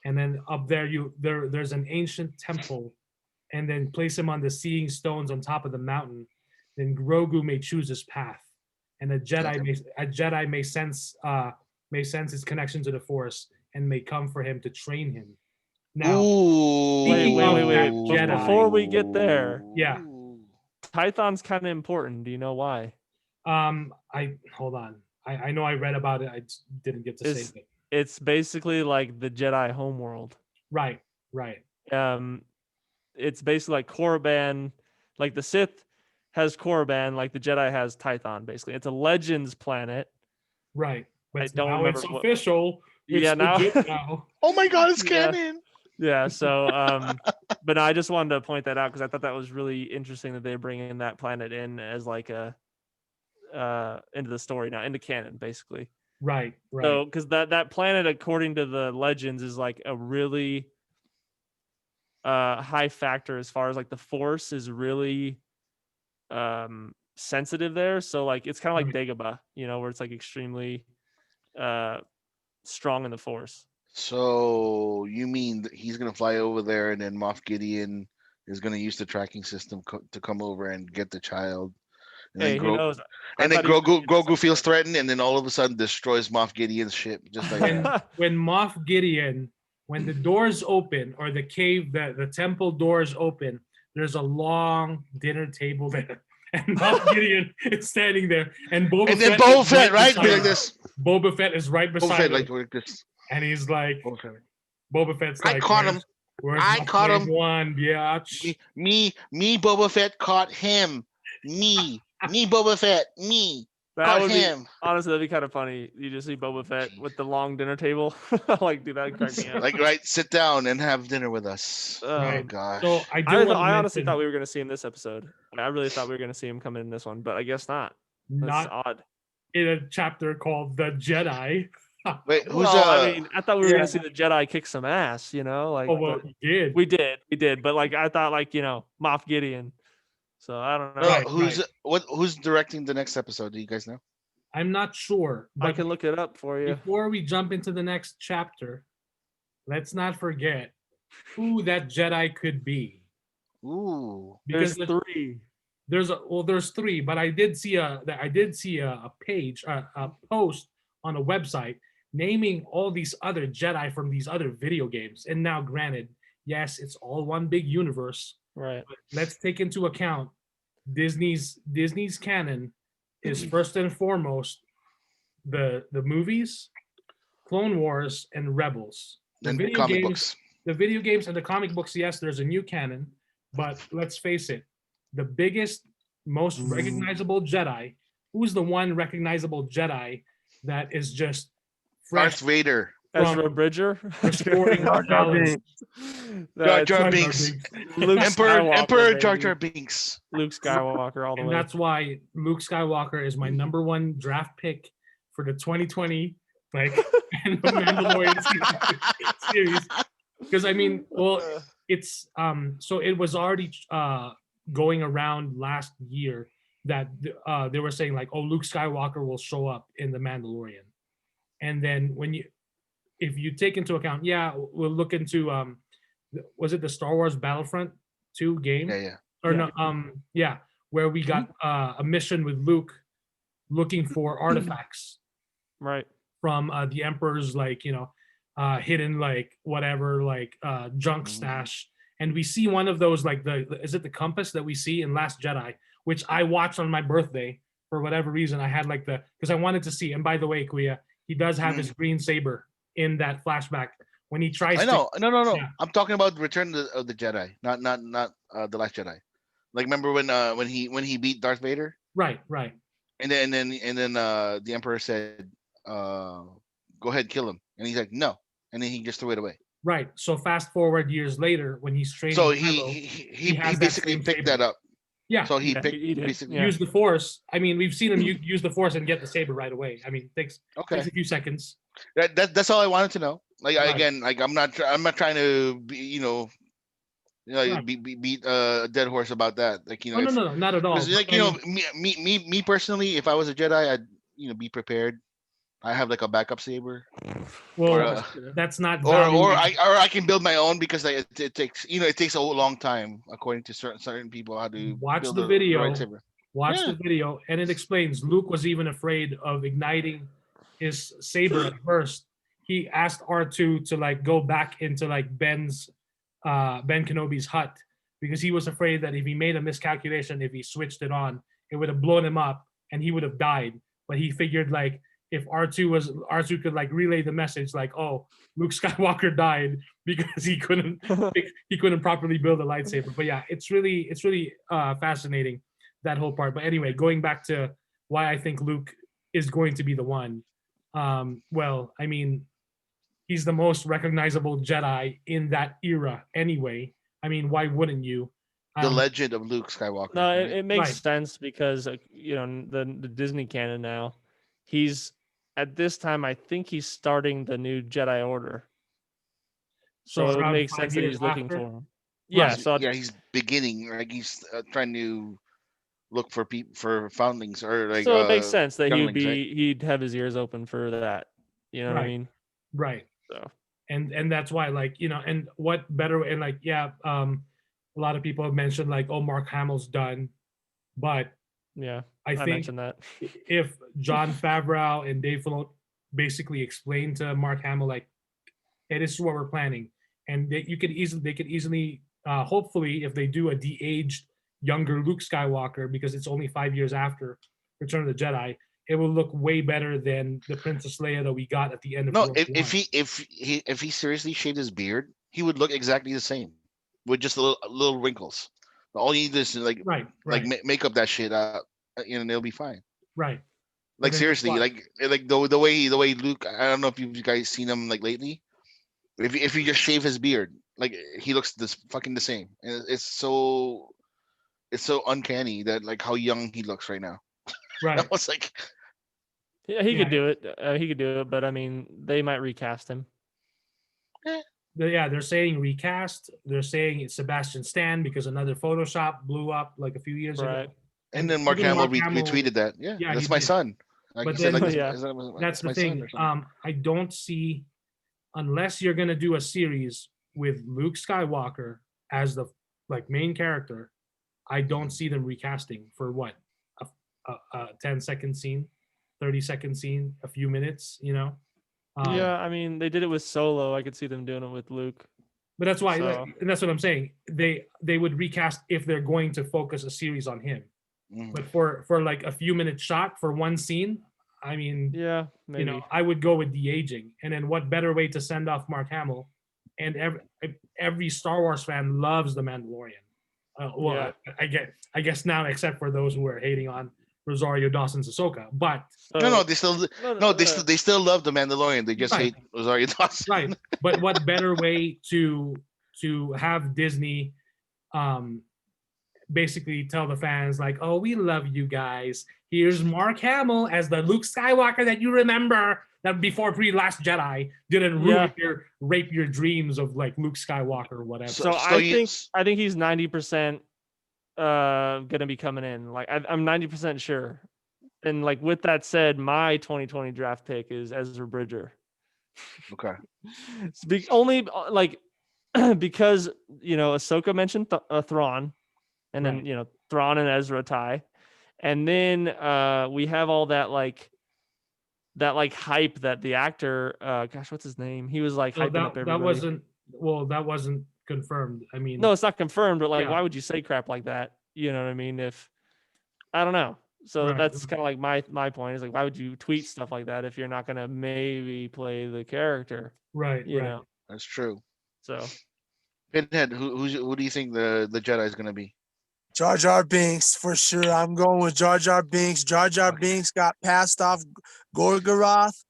and then up there there's an ancient temple, and then place him on the seeing stones on top of the mountain. Then Grogu may choose his path, and a Jedi may sense his connection to the Force and may come for him to train him. Now, wait. Jedi, before we get there, yeah, Tython's kind of important. Do you know why? Hold on. I know I read about it. I didn't get to say it. It's basically like the Jedi homeworld. Right. It's basically like Korriban, like the Sith has Korriban, like the Jedi has Tython. Basically, it's a Legends planet. Right. But I don't remember it's official. It's now. Oh my God, it's canon. Yeah. So, but no, I just wanted to point that out because I thought that was really interesting that they're bringing that planet in as like a into the story now, into canon, basically. Right. So, because that planet, according to the Legends, is like a really high factor as far as like the Force is really sensitive there. So like it's kind of like Dagobah, where it's like extremely strong in the Force. So you mean that he's gonna fly over there, and then Moff Gideon is gonna use the tracking system to come over and get the child? And hey, then who knows? And then Grogu feels threatened, and then all of a sudden destroys Moff Gideon's ship, just like that. When Moff Gideon, when the doors open, or the cave, the temple doors open, there's a long dinner table there. And Moff Gideon is standing there, and Boba Fett, right? Be like this. Boba Fett is right beside him, like this, and he's like, Boba Fett's like, I caught him. I caught him. One, biatch. Me, Boba Fett caught him. Me, Boba Fett, me. Caught him. Honestly, that'd be kind of funny. You just see Boba Fett with the long dinner table. Like, dude, that'd crack me up. Like, right, sit down and have dinner with us. Oh gosh. So I honestly thought we were going to see him this episode. I really thought we were going to see him come in this one, but I guess not. That's odd. In a chapter called The Jedi. Wait, who's I thought we were going to see the Jedi kick some ass, Like, we did. But like, I thought like, Moff Gideon. So I don't know. Who's directing the next episode? Do you guys know? I'm not sure. I can look it up for you. Before we jump into the next chapter, let's not forget who that Jedi could be. Ooh, because there's 3. There's 3, but I did see a page, a post on a website naming all these other Jedi from these other video games. And now, granted, yes, it's all one big universe. Right. But let's take into account Disney's canon is first and foremost the movies, Clone Wars, and Rebels. The video games and the comic books, yes, there's a new canon, but let's face it, the biggest, most recognizable Jedi, who's the one recognizable Jedi that is just fresh? Darth Vader. Ezra Bridger. Restoring our balance. Jar Jar Binks. Emperor Jar Jar Binks. Luke Skywalker all the way. And that's why Luke Skywalker is my number 1 draft pick for the 2020 and the Mandalorian series. Because it's so it was already going around last year that they were saying like, oh, Luke Skywalker will show up in the Mandalorian. And then if you take into account, we'll look into was it the Star Wars Battlefront 2 game? Where we got a mission with Luke looking for artifacts, right, from the Emperor's hidden junk stash, and we see one of those is it the compass that we see in Last Jedi, which I watched on my birthday for whatever reason. I had because I wanted to see. And by the way, Kuya, he does have his green saber in that flashback when he tries. I know. No. Yeah. I'm talking about Return of the Jedi, not the Last Jedi. Like remember when he beat Darth Vader? Right. And then the Emperor said, "Go ahead, kill him," and he's like, "No," and then he just threw it away. Right. So fast forward years later, when he's training, So Kylo, he has that basically same picked saber. that up. Yeah. So he Yeah, picked he did. basically. Yeah. Use the Force. I mean, we've seen him use the Force and get the saber right away. I mean, takes Okay. a few seconds. That's all I wanted to know. Like Right. again, like I'm not trying to be, Right. beat a dead horse about that. Like Oh, no, not at all. because like But, I mean, me personally, if I was a Jedi, I'd be prepared. I have like a backup saber, well, that's not or valuing. I can build my own because like, it takes it takes a long time according to certain people how to Watch build the the video. lightsaber. Watch Yeah. the video, and it explains. Luke was even afraid of igniting his saber at first. He asked R2 to like go back into like Ben Kenobi's hut because he was afraid that if he made a miscalculation, if he switched it on, it would have blown him up and he would have died. But he figured like if R2 could like relay the message like, oh, Luke Skywalker died because he couldn't properly build a lightsaber. But yeah, it's really fascinating, that whole part. But anyway, going back to why I think Luke is going to be the one. Well, I mean, he's the most recognizable Jedi in that era anyway. I mean, why wouldn't you? The legend of Luke Skywalker. No, right? it makes Right. sense because the Disney canon now, he's at this time I think he's starting the new Jedi Order. So it around makes 5 sense that years he's looking after? for him. Yeah, Right. so he's beginning. Like he's trying to look for for foundlings or like. so it makes sense that younglings, right? he'd have his ears open for that. You know what I Right. mean? Right. So And that's why, like, and what better, and like, yeah, a lot of people have mentioned like, oh, Mark Hamill's done, but yeah, I think mentioned that. if John Favreau and Dave Filoni basically explain to Mark Hamill like, hey, this is what we're planning, and they could easily hopefully if they do a de-aged younger Luke Skywalker, because it's only 5 years after Return of the Jedi, it will look way better than the Princess Leia that we got at the end of No, Rogue if he seriously shaved his beard, he would look exactly the same, with just little wrinkles. All you need is like Right. make up that shit up, and it'll be fine. Right. Like then seriously, what? like the way Luke. I don't know if you guys seen him like lately. If you just shave his beard, like he looks fucking the same, and it's so uncanny that like how young he looks right now. Right. I was like, Yeah, he could do it. He could do it, but I mean, they might recast him. Yeah, they're saying recast. They're saying it's Sebastian Stan because another Photoshop blew up like a few years Right. ago. and then Mark even Hamill Mark Hamill- retweeted that. Yeah, Yeah, that's he my did. son. Like But he said, then- like, Yeah. That's the my son thing. or something. I don't see, unless you're gonna do a series with Luke Skywalker as the like main character, I don't see them recasting for what a 10-second scene, 30-second scene, a few minutes. Yeah, I mean, they did it with Solo. I could see them doing it with Luke. But that's why, So- and that's what I'm saying. They would recast if they're going to focus a series on him. Mhm. But for like a few minute shot for one scene, I mean, Yeah, maybe. I would go with de-aging. And then what better way to send off Mark Hamill? And every Star Wars fan loves the Mandalorian. Yeah. I guess now, except for those who are hating on Rosario Dawson's Ahsoka. But No, they still love the Mandalorian. They just Right. hate Rosario Dawson. right. But what better way to have Disney basically tell the fans like, oh, we love you guys. Here's Mark Hamill as the Luke Skywalker that you remember that before Last Jedi didn't rape your dreams of like Luke Skywalker or whatever. So I think he's 90% gonna be coming in. Like I'm 90% sure. And like with that said, my 2020 draft pick is Ezra Bridger. Okay. Only like because Ahsoka mentioned Thrawn, and then Right. Thrawn and Ezra tie, and then we have all that hype that the actor, gosh, what's his name? He was like So hyping up everybody. that wasn't confirmed. I mean, No, it's not confirmed, but like, Yeah. why would you say crap like that? You know what I mean? If I don't know. So Right. that's kind of like my point is like, why would you tweet stuff like that if you're not gonna maybe play the character? right. You know. That's true. So, Pinhead, who do you think the Jedi is gonna be? Jar Jar Binks for sure. I'm going with Jar Jar Binks. Jar Jar Binks got passed off Gorgoroth,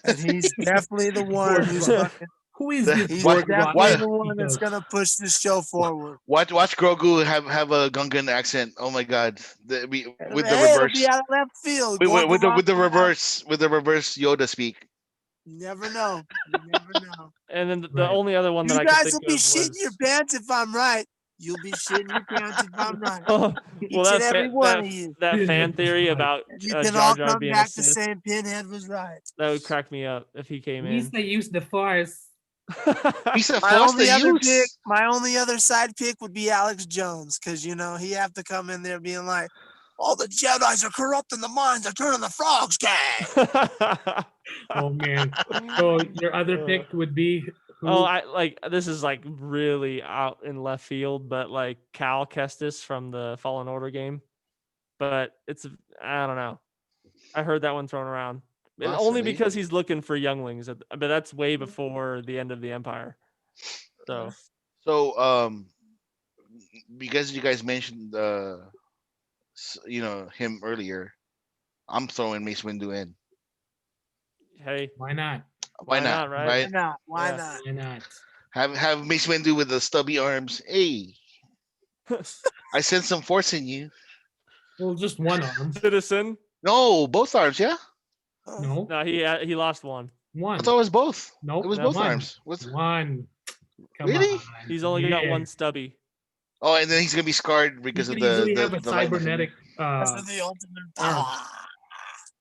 and he's definitely the one who's fucking. Who is this? He's What- definitely what- the one that's gonna push this show forward. Watch Grogu have a Gungan accent. Oh my God, with the Hey, it'll reverse. be out of left field. With the Gorgoroth, reverse Yoda speak. You never know. You never know. and then the Right. only other one that You I could guys think will be of shitting your was pants if I'm right. You'll be shitting your pants if I'm right. well, Each that and every fan, one that, of you. that fan Pinhead was theory right. about You Jar can all Jar come being a back to Sith, saying Pinhead was right. that would crack me up if he came At in. least they use the Force. He's a My force only to other pick, use. my only other side pick would be Alex Jones, because he have to come in there being like, all the Jedi's are corrupting the minds, they're turning the frogs gay. Oh man. So your other pick would be who? Oh, I like this is like really out in left field, but like Cal Kestis from the Fallen Order game. But I don't know. I heard that one thrown around. And only Possibly. because he's looking for younglings, but that's way before the end of the Empire. So because you guys mentioned him earlier, I'm throwing Mace Windu in. Hey, Why not? Why not? right? Why not? Why Yeah. not? Why not? Have Mace Windu with the stubby arms. Hey, I sense some force in you. Well, just one arm. Citizen. No, both arms. Yeah, No, No, he lost one. one. I thought it was both. Nope. It was No, both one. arms. What's... One. Come Really? on. He's only got Yeah. one stubby. Oh, and then he's gonna be scarred You because could of the easily have a the lightning. cybernetic. That's for the ultimate arm.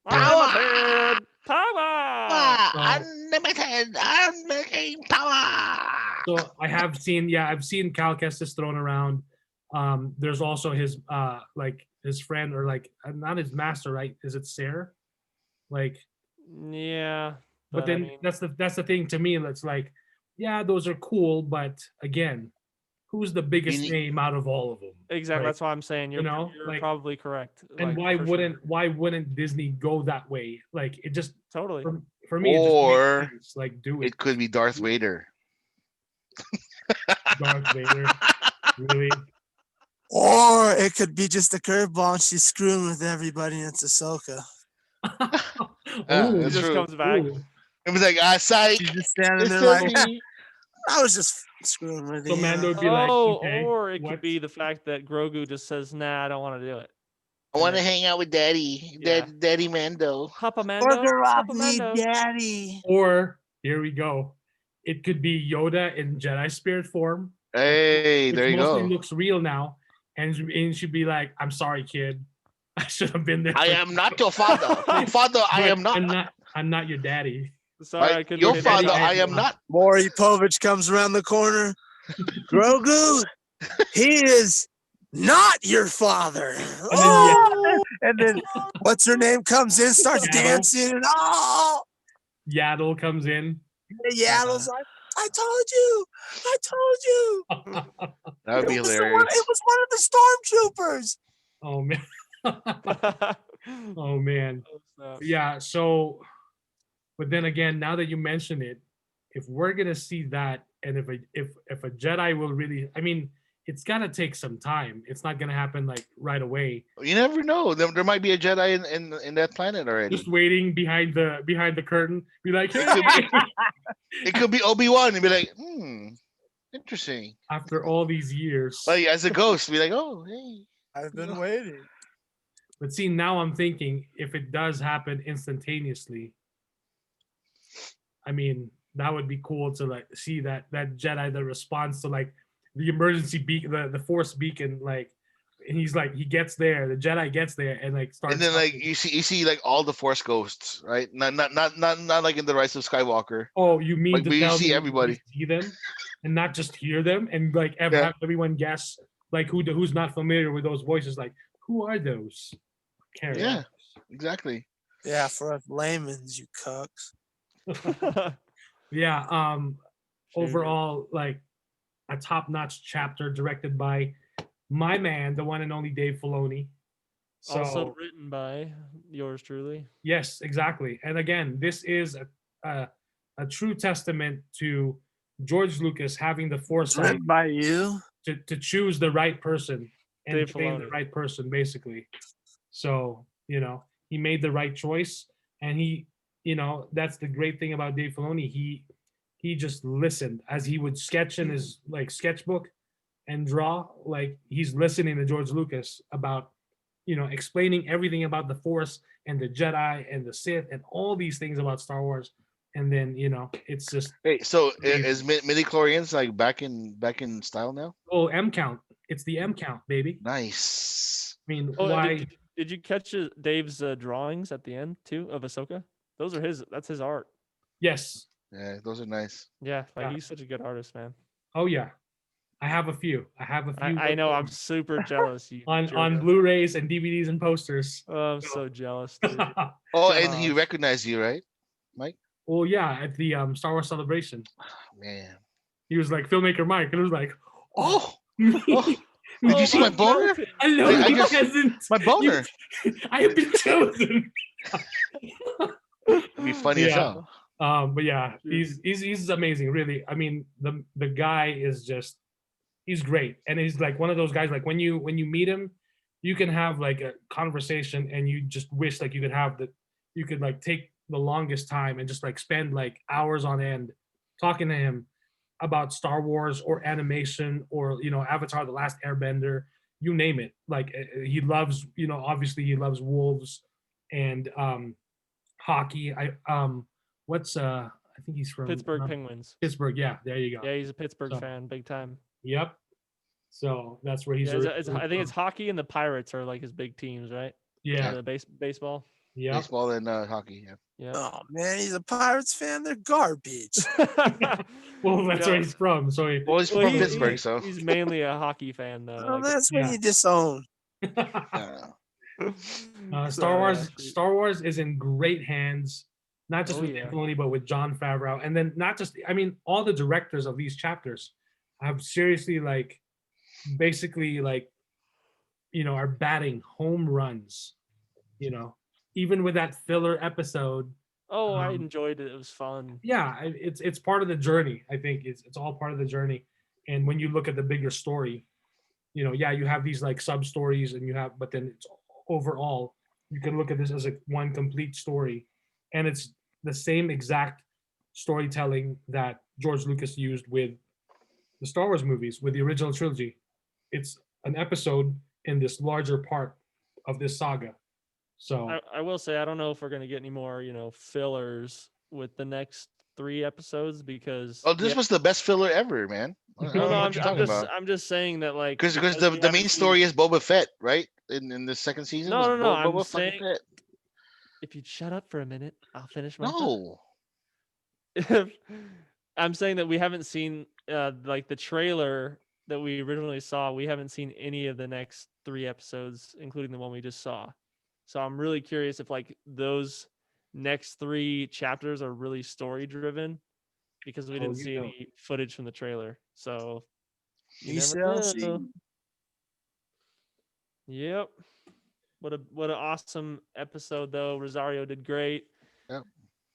power. Unlimited power. Unlimited power. So I've seen Cal Kestis thrown around. There's also his his friend, or like not his master, right? Is it Sarah? Like, Yeah. but then I mean, that's the thing to me. That's like, yeah, those are cool, but again, who's the biggest need- name out of all of them? exactly. Like, That's why I'm saying you're like, probably correct. and like, for sure. why wouldn't Disney go that way? Like, it just Totally. for me, it just Or makes sense. Like, do it. It could be Darth Vader. Darth Vader. Really? Or it could be just a curveball and she's screwing with everybody and it's Ahsoka. Ooh, He that's just true. comes back. ooh. It was like, psych. She's just standing It's there still like, me. I was just screwing with So you. Mando would be like, okay, Or it what? could be the fact that Grogu just says, "Nah, I don't want to do it." I want to hang out with Daddy. Yeah. Daddy Mando. Papa Mando. Gorgoroth Papa need Mando. daddy. Or here we go. It could be Yoda in Jedi spirit form. Hey, Which there you mostly go. looks real now, and she'd be like, "I'm sorry, kid. I should have been there. I for am you." not your father. Father, I But am not. I'm not your daddy. Sorry, I Right? couldn't Your get father, it. I am not. Maury Povich comes around the corner. Grogu, he is not your father. Oh! And then what's her name comes in, starts Yaddle. dancing, and Yaddle comes in. Yaddle's like, I told you. That would be It was hilarious. one of the stormtroopers. Oh man. Oh man. Snap. Yeah. So, but then again, now that you mention it, if we're gonna see that, and if a Jedi will really, I mean, it's gonna take some time. It's not gonna happen like right away. You never know. There might be a Jedi in that planet already. Just waiting behind the curtain, be like, hey. It could be Obi-Wan and be like, interesting. After all these years. Like as a ghost, be like, oh, hey. I've been waiting. But see, now I'm thinking if it does happen instantaneously, I mean, that would be cool to like see that Jedi that responds to like the emergency beacon, the force beacon, like, and he's like, he gets there, the Jedi gets there and like starts. And then like you see like all the Force ghosts, right? Not like in the Rise of Skywalker. Oh, you mean Like, to we tell see me everybody. you see them and not just hear them and like have everyone guess like who's not familiar with those voices, like who are those characters? Yeah, exactly. Yeah, for us layman's, you cucks. Yeah. Overall, like a top-notch chapter directed by my man, the one and only Dave Filoni. So, Also written by yours truly. yes, exactly. And again, this is a true testament to George Lucas having the foresight Written by you. to choose the right person and Dave train the Filoni. right person, basically. So, he made the right choice, and he, that's the great thing about Dave Filoni. He just listened as he would sketch in his sketchbook and draw. Like, he's listening to George Lucas about, explaining everything about the Force and the Jedi and the Sith and all these things about Star Wars. And then, it's just. Hey, so is midichlorians like back in style now? Oh, M count. It's the M count, baby. Nice. I mean, Oh, why? did you catch Dave's drawings at the end too of Ahsoka? Those are that's his art. Yes. Yeah, those are nice. Yeah, he's such a good artist, man. Oh yeah, I have a few. I know. I'm super jealous. You on Blu-rays and DVDs and posters. Oh, I'm so jealous, dude. Oh, and he recognized you, right, Mike? Well, yeah, at the Star Wars Celebration. Oh, man. He was like, "Filmmaker Mike," and it was like, "Oh, did you see my boner? I know he hasn't. My boner. I have been chosen." It'd be funny as hell. But yeah, he's amazing, really. I mean, the guy is just, he's great, and he's like one of those guys. Like when you meet him, you can have like a conversation, and you just wish like you could like take the longest time and just like spend like hours on end talking to him about Star Wars or animation or Avatar: The Last Airbender, you name it. Like he loves, obviously he loves wolves and hockey. I think he's from Pittsburgh Penguins. Pittsburgh, yeah, there you go. Yeah, he's a Pittsburgh fan, big time. Yep. So that's where he's. I think it's hockey and the Pirates are like his big teams, right? Yeah. The baseball. Yeah. Baseball and hockey. Yeah. Yeah. Oh man, he's a Pirates fan. They're garbage. Well, that's where he's from. So he's from Pittsburgh, so he's mainly a hockey fan, though. Well, that's when you disown. Star Wars is in great hands, not just with Dave Filoni, but with Jon Favreau, and then not just. I mean, all the directors of these chapters have seriously basically are batting home runs. Even with that filler episode. Oh, I enjoyed it. It was fun. Yeah, it's part of the journey. I think it's all part of the journey. And when you look at the bigger story, you have these like sub stories, but then it's overall, you can look at this as one complete story, and it's the same exact storytelling that George Lucas used with the Star Wars movies, with the original trilogy. It's an episode in this larger part of this saga. So I will say, I don't know if we're going to get any more, fillers with the next 3 episodes because. Oh, this was the best filler ever, man. I'm just saying that because the main story is Boba Fett, right? In the second season. No. I'm saying, if you'd shut up for a minute, I'll finish my. No. I'm saying that we haven't seen the trailer that we originally saw. We haven't seen any of the next 3 episodes, including the one we just saw. So I'm really curious if those next 3 chapters are really story driven because we didn't see any footage from the trailer. So you never know. Yep. What an awesome episode though. Rosario did great. Yep.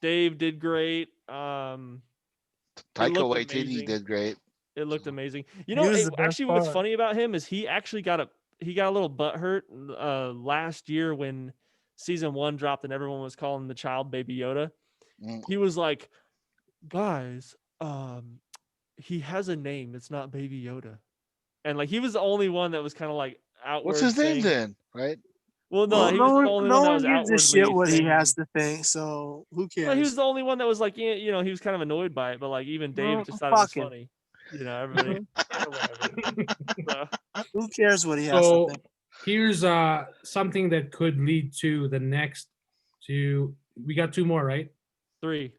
Dave did great. Taika Waititi did great. It looked amazing. What's funny about him is he actually got a little butthurt last year when season 1 dropped and everyone was calling the child Baby Yoda. He was like, guys, he has a name. It's not Baby Yoda. And he was the only one that was kind of outward. What's his name then? Right? Well, no, he was the only one that was outwardly gives a shit what he has to think. So who cares? Well, he was the only one that was he was kind of annoyed by it, but even Dave just thought it was funny. Everybody. Who cares what he has to think? Here's something that could lead to the next 2. We got 2 more, right? 3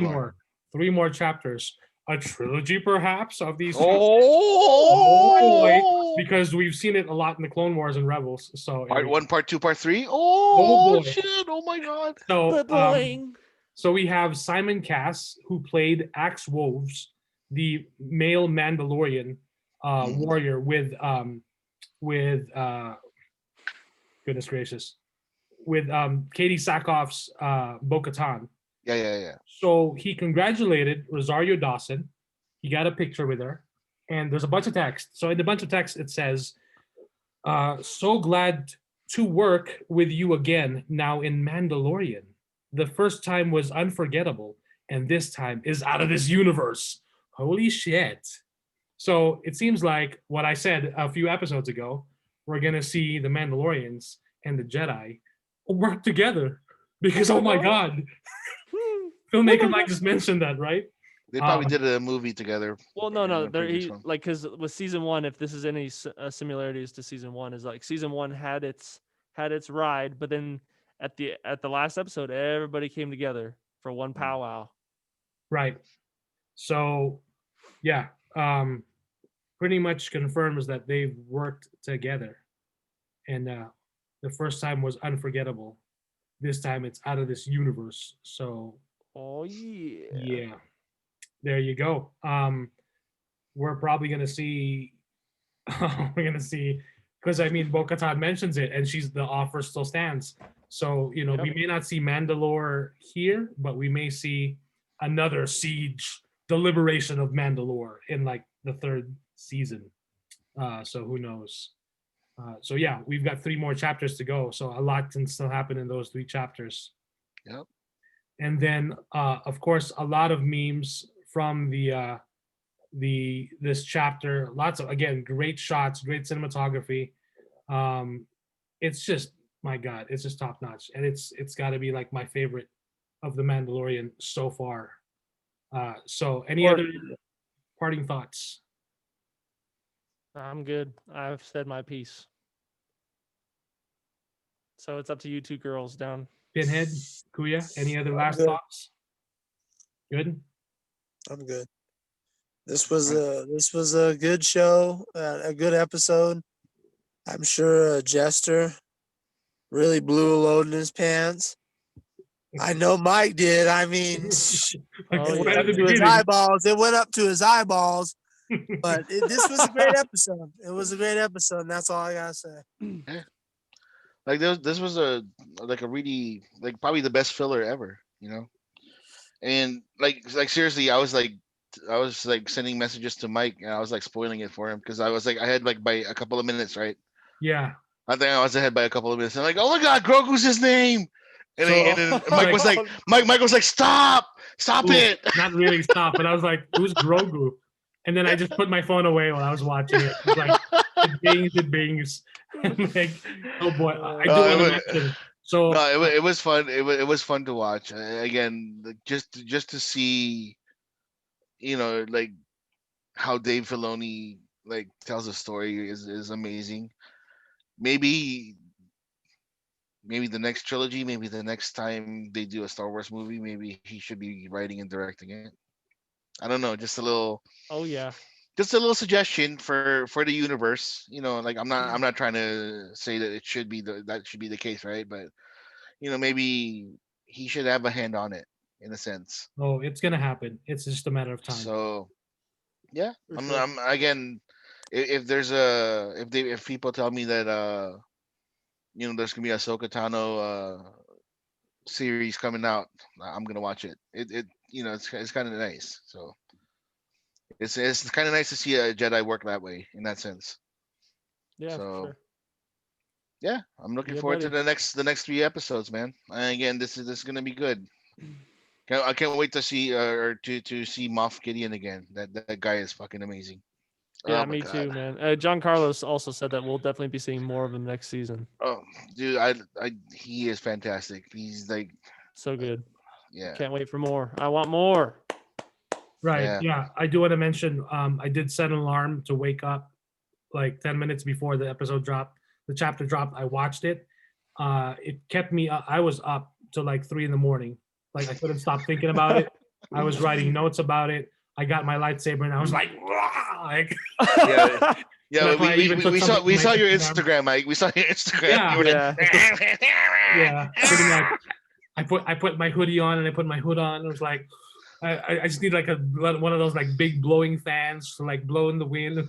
more. 3 more chapters. A trilogy, perhaps, of these. Oh, because we've seen it a lot in the Clone Wars and Rebels. So part 1, part 2, part 3. Oh shit! Oh my god! So we have Simon Cass, who played Axe Woves, the male Mandalorian warrior with goodness gracious, with Katie Sackhoff's Bo-Katan. Yeah. So he congratulated Rosario Dawson he got a picture with her, and there's a bunch of text. So in the bunch of text, it says, so glad to work with you again now in Mandalorian. The first time was unforgettable, and this time is out of this universe. Holy shit. So it seems like what I said a few episodes ago, we're going to see the Mandalorians and the Jedi work together because, oh my God. FilmakerMike just mentioned that, right? They probably did a movie together. Well, no, because with season one, if this is any similarities to season one, is like season one had its ride, but then at the last episode, everybody came together for one powwow. Right. So, yeah, pretty much confirms that they've worked together, and the first time was unforgettable. This time it's out of this universe. So, oh yeah, yeah. There you go. We're probably gonna see. Because I mean, Bo-Katan mentions it, and the offer still stands. So we may not see Mandalore here, but we may see another siege, the liberation of Mandalore in like the 3rd season. So who knows? So yeah, we've got 3 more chapters to go. So a lot can still happen in those 3 chapters. Yep. And then, of course, a lot of memes from this chapter. Lots of, again, great shots, great cinematography. It's just, my God, it's just top notch, and it's got to be like my favorite of the Mandalorian so far. So, any other parting thoughts? I'm good. I've said my piece. So it's up to you 2 girls down. Pinhead, Kuya, any other last thoughts? Good. I'm good. This was a good show, a good episode. I'm sure Jester really blew a load in his pants. I know Mike did. I mean, it went up to his eyeballs. It went up to his eyeballs. But this was a great episode. It was a great episode, and that's all I gotta say. Yeah. Like this was a really, like, probably the best filler ever, and like seriously, I was sending messages to Mike, and I was like spoiling it for him because I was like ahead like by a couple of minutes, right? Yeah. I think I was ahead by a couple of minutes. And like, oh my God, Grogu's his name. And then Mike was like, Mike was like, stop it. Not really stop, but I was like, who's Grogu? And then I just put my phone away while I was watching it. It was like, it bangs. Like, oh boy, I do want to mention. So no, it was fun. It was fun to watch. Again, just to see, like how Dave Filoni like tells a story is amazing. Maybe the next trilogy, maybe the next time they do a Star Wars movie, maybe he should be writing and directing it. I don't know, just a little. Oh yeah. Just a little suggestion for the universe. Like I'm not trying to say that it should be that should be the case, right? But maybe he should have a hand on it in a sense. Oh, it's gonna happen. It's just a matter of time. So yeah, I'm again. If people tell me that there's gonna be a Ahsoka Tano series coming out, I'm gonna watch it. It's kind of nice. So it's kind of nice to see a Jedi work that way in that sense. Yeah. So sure. yeah, I'm looking forward to the next 3 episodes, man. And again, this is gonna be good. I can't wait to see to see Moff Gideon again. That guy is fucking amazing. Yeah, me too, man. John Carlos also said that we'll definitely be seeing more of him next season. Oh, dude, he is fantastic. He's like so good. Yeah, can't wait for more. I want more. Right. Yeah. I do want to mention. I did set an alarm to wake up like 10 minutes before the chapter dropped. I watched it. It kept me. I was up till like 3 a.m. Like I couldn't stop thinking about it. I was writing notes about it. I got my lightsaber and I was like, like yeah. We saw your Instagram, Mike. We saw your Instagram. Yeah. Pretty much. I put my hoodie on and I put my hood on. It was like, I just need like one of those like big blowing fans to like blow in the wind,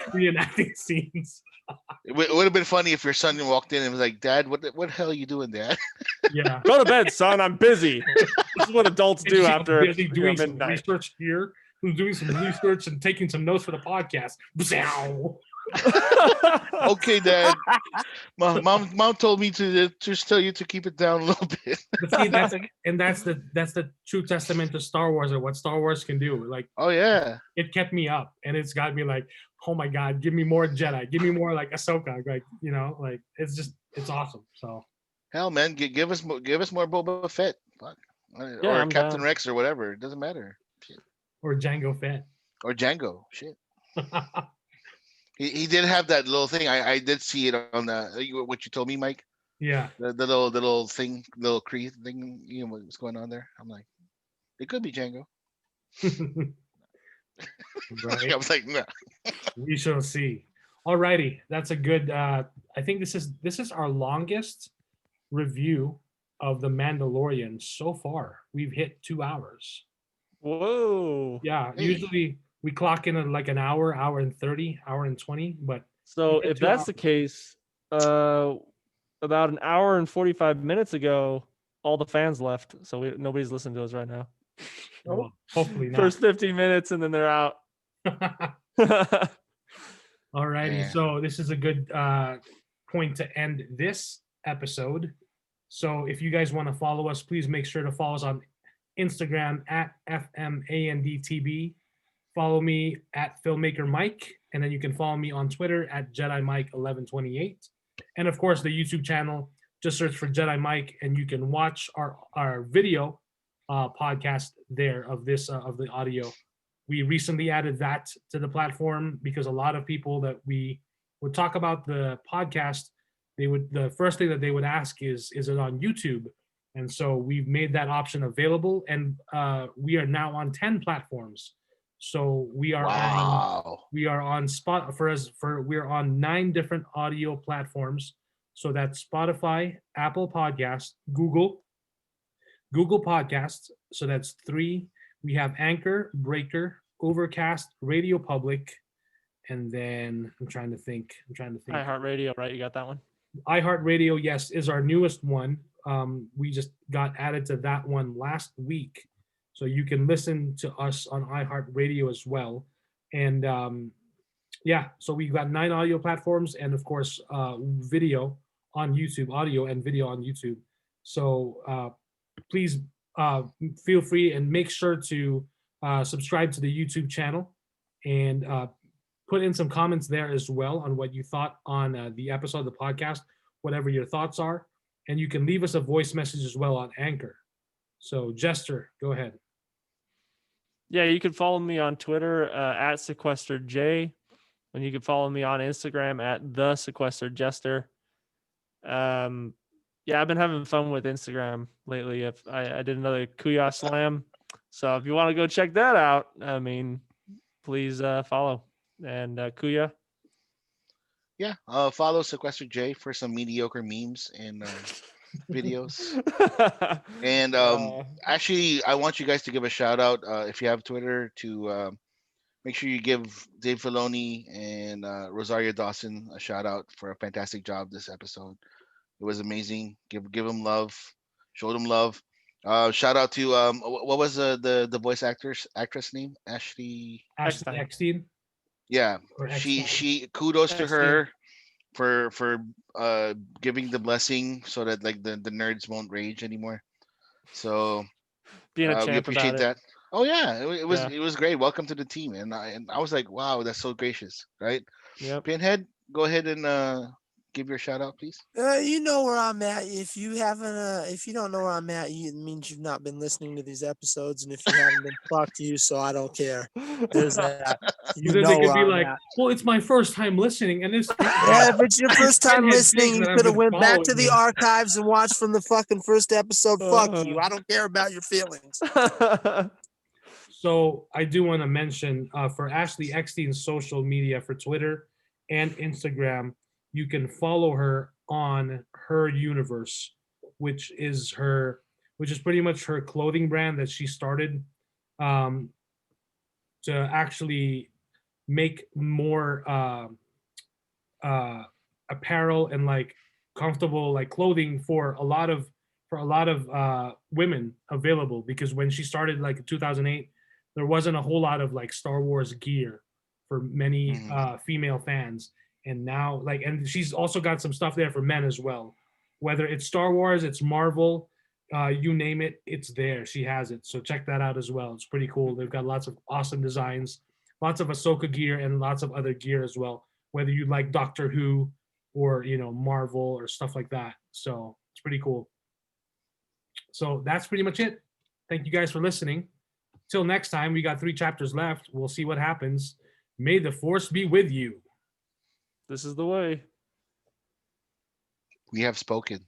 reenacting scenes. It would have been funny if your son walked in and was like, "Dad, what the hell are you doing, Dad?" Yeah. Go to bed, son. I'm busy. This is what adults do after busy doing some research here. doing some research and taking some notes for the podcast. Okay, Dad. Mom told me to just tell you to keep it down a little bit. But see, that's the true testament to Star Wars and what Star Wars can do. Like, oh yeah, it kept me up, and it's got me like, oh my god, give me more Jedi, give me more like Ahsoka, like, you know, like it's awesome. So hell, man, give us more Boba Fett, fuck. Yeah, or I'm Captain down. Rex or whatever. It doesn't matter. Shit. Or Jango Fett. Or Django. Shit. He did have that little thing. I did see it on what you told me, Mike. Yeah. The little thing, little Kree thing. You know what's going on there? I'm like, it could be Django. Right. I was like, no. We shall see. Alrighty, that's a good. I think this is our longest review of the Mandalorian so far. We've hit 2 hours. Whoa. Yeah, Hey. usually we clock in at like an hour, hour and 30, hour and 20, but So we hit if 2 that's hours. the case, about an hour and 45 minutes ago, all the fans left. So nobody's listening to us right now. Well, hopefully not. First 15 minutes and then they're out. Alrighty, Yeah. so this is a good point to end this episode. So if you guys want to follow us, please make sure to follow us on Instagram at FMANDTB. Follow me at FilmakerMike, and then you can follow me on Twitter at JediMike1128. And of course, the YouTube channel, just search for Jedi Mike, and you can watch our video podcast there of this of the audio. We recently added that to the platform because a lot of people that we would talk about the podcast, the first thing that they would ask is it on YouTube? And so we've made that option available, and we are now on 10 platforms. So we are on we're on 9 different audio platforms. So that's Spotify, Apple Podcasts, Google Podcasts. So that's 3. We have Anchor, Breaker, Overcast, Radio Public, and then I'm trying to think. iHeart Radio, right? You got that one? iHeart Radio, yes, is our newest one. We just got added to that one last week. So you can listen to us on iHeart Radio as well. And so we've got 9 audio platforms and of course video on YouTube, audio and video on YouTube. So please feel free and make sure to subscribe to the YouTube channel and put in some comments there as well on what you thought on the episode of the podcast, whatever your thoughts are. And you can leave us a voice message as well on Anchor. So Jester, go ahead. Yeah, you can follow me on Twitter at SequesteredJ, and you can follow me on Instagram at the Sequestered Jester. Yeah, I've been having fun with Instagram lately. I did another Kuya Slam, so if you want to go check that out, I mean, please follow and Kuya. Yeah, follow Sequestered J for some mediocre memes and videos. And actually, I want you guys to give a shout out if you have Twitter to make sure you give Dave Filoni and Rosario Dawson a shout out for a fantastic job this episode. It was amazing. Give them love, show them love. Shout out to what was the voice actress name? Ashley Eckstein. Yeah, she kudos to her for giving the blessing so that like the nerds won't rage anymore. So being a champ we appreciate about that. Oh yeah, it was Yeah. it was great. Welcome to the team, and I was like, wow, that's so gracious, right? Yep. Pinhead, go ahead and give your shout out, please. You know where I'm at. If you don't know where I'm at, it means you've not been listening to these episodes, and if you haven't been, fuck you. So I don't care. There's that. You Then know they could where be I'm like, at. well, it's my first time listening, and this. Yeah, if it's your first time Pinhead listening, thinks you that I've could have been went back to following the him. archives and watched from the fucking first episode. Fuck you. I don't care about your feelings. So I do want to mention for Ashley Eckstein's social media for Twitter and Instagram, you can follow her on Her Universe, which is pretty much her clothing brand that she started to actually make more apparel and like comfortable like clothing for a lot of women available, because when she started like in 2008, there wasn't a whole lot of like Star Wars gear for many female fans. And now, like, and she's also got some stuff there for men as well. Whether it's Star Wars, it's Marvel, you name it, it's there. She has it. So check that out as well. It's pretty cool. They've got lots of awesome designs, lots of Ahsoka gear, and lots of other gear as well. Whether you like Doctor Who or, you know, Marvel or stuff like that. So it's pretty cool. So that's pretty much it. Thank you guys for listening. Till next time, we got 3 chapters left. We'll see what happens. May the Force be with you. This is the way. We have spoken.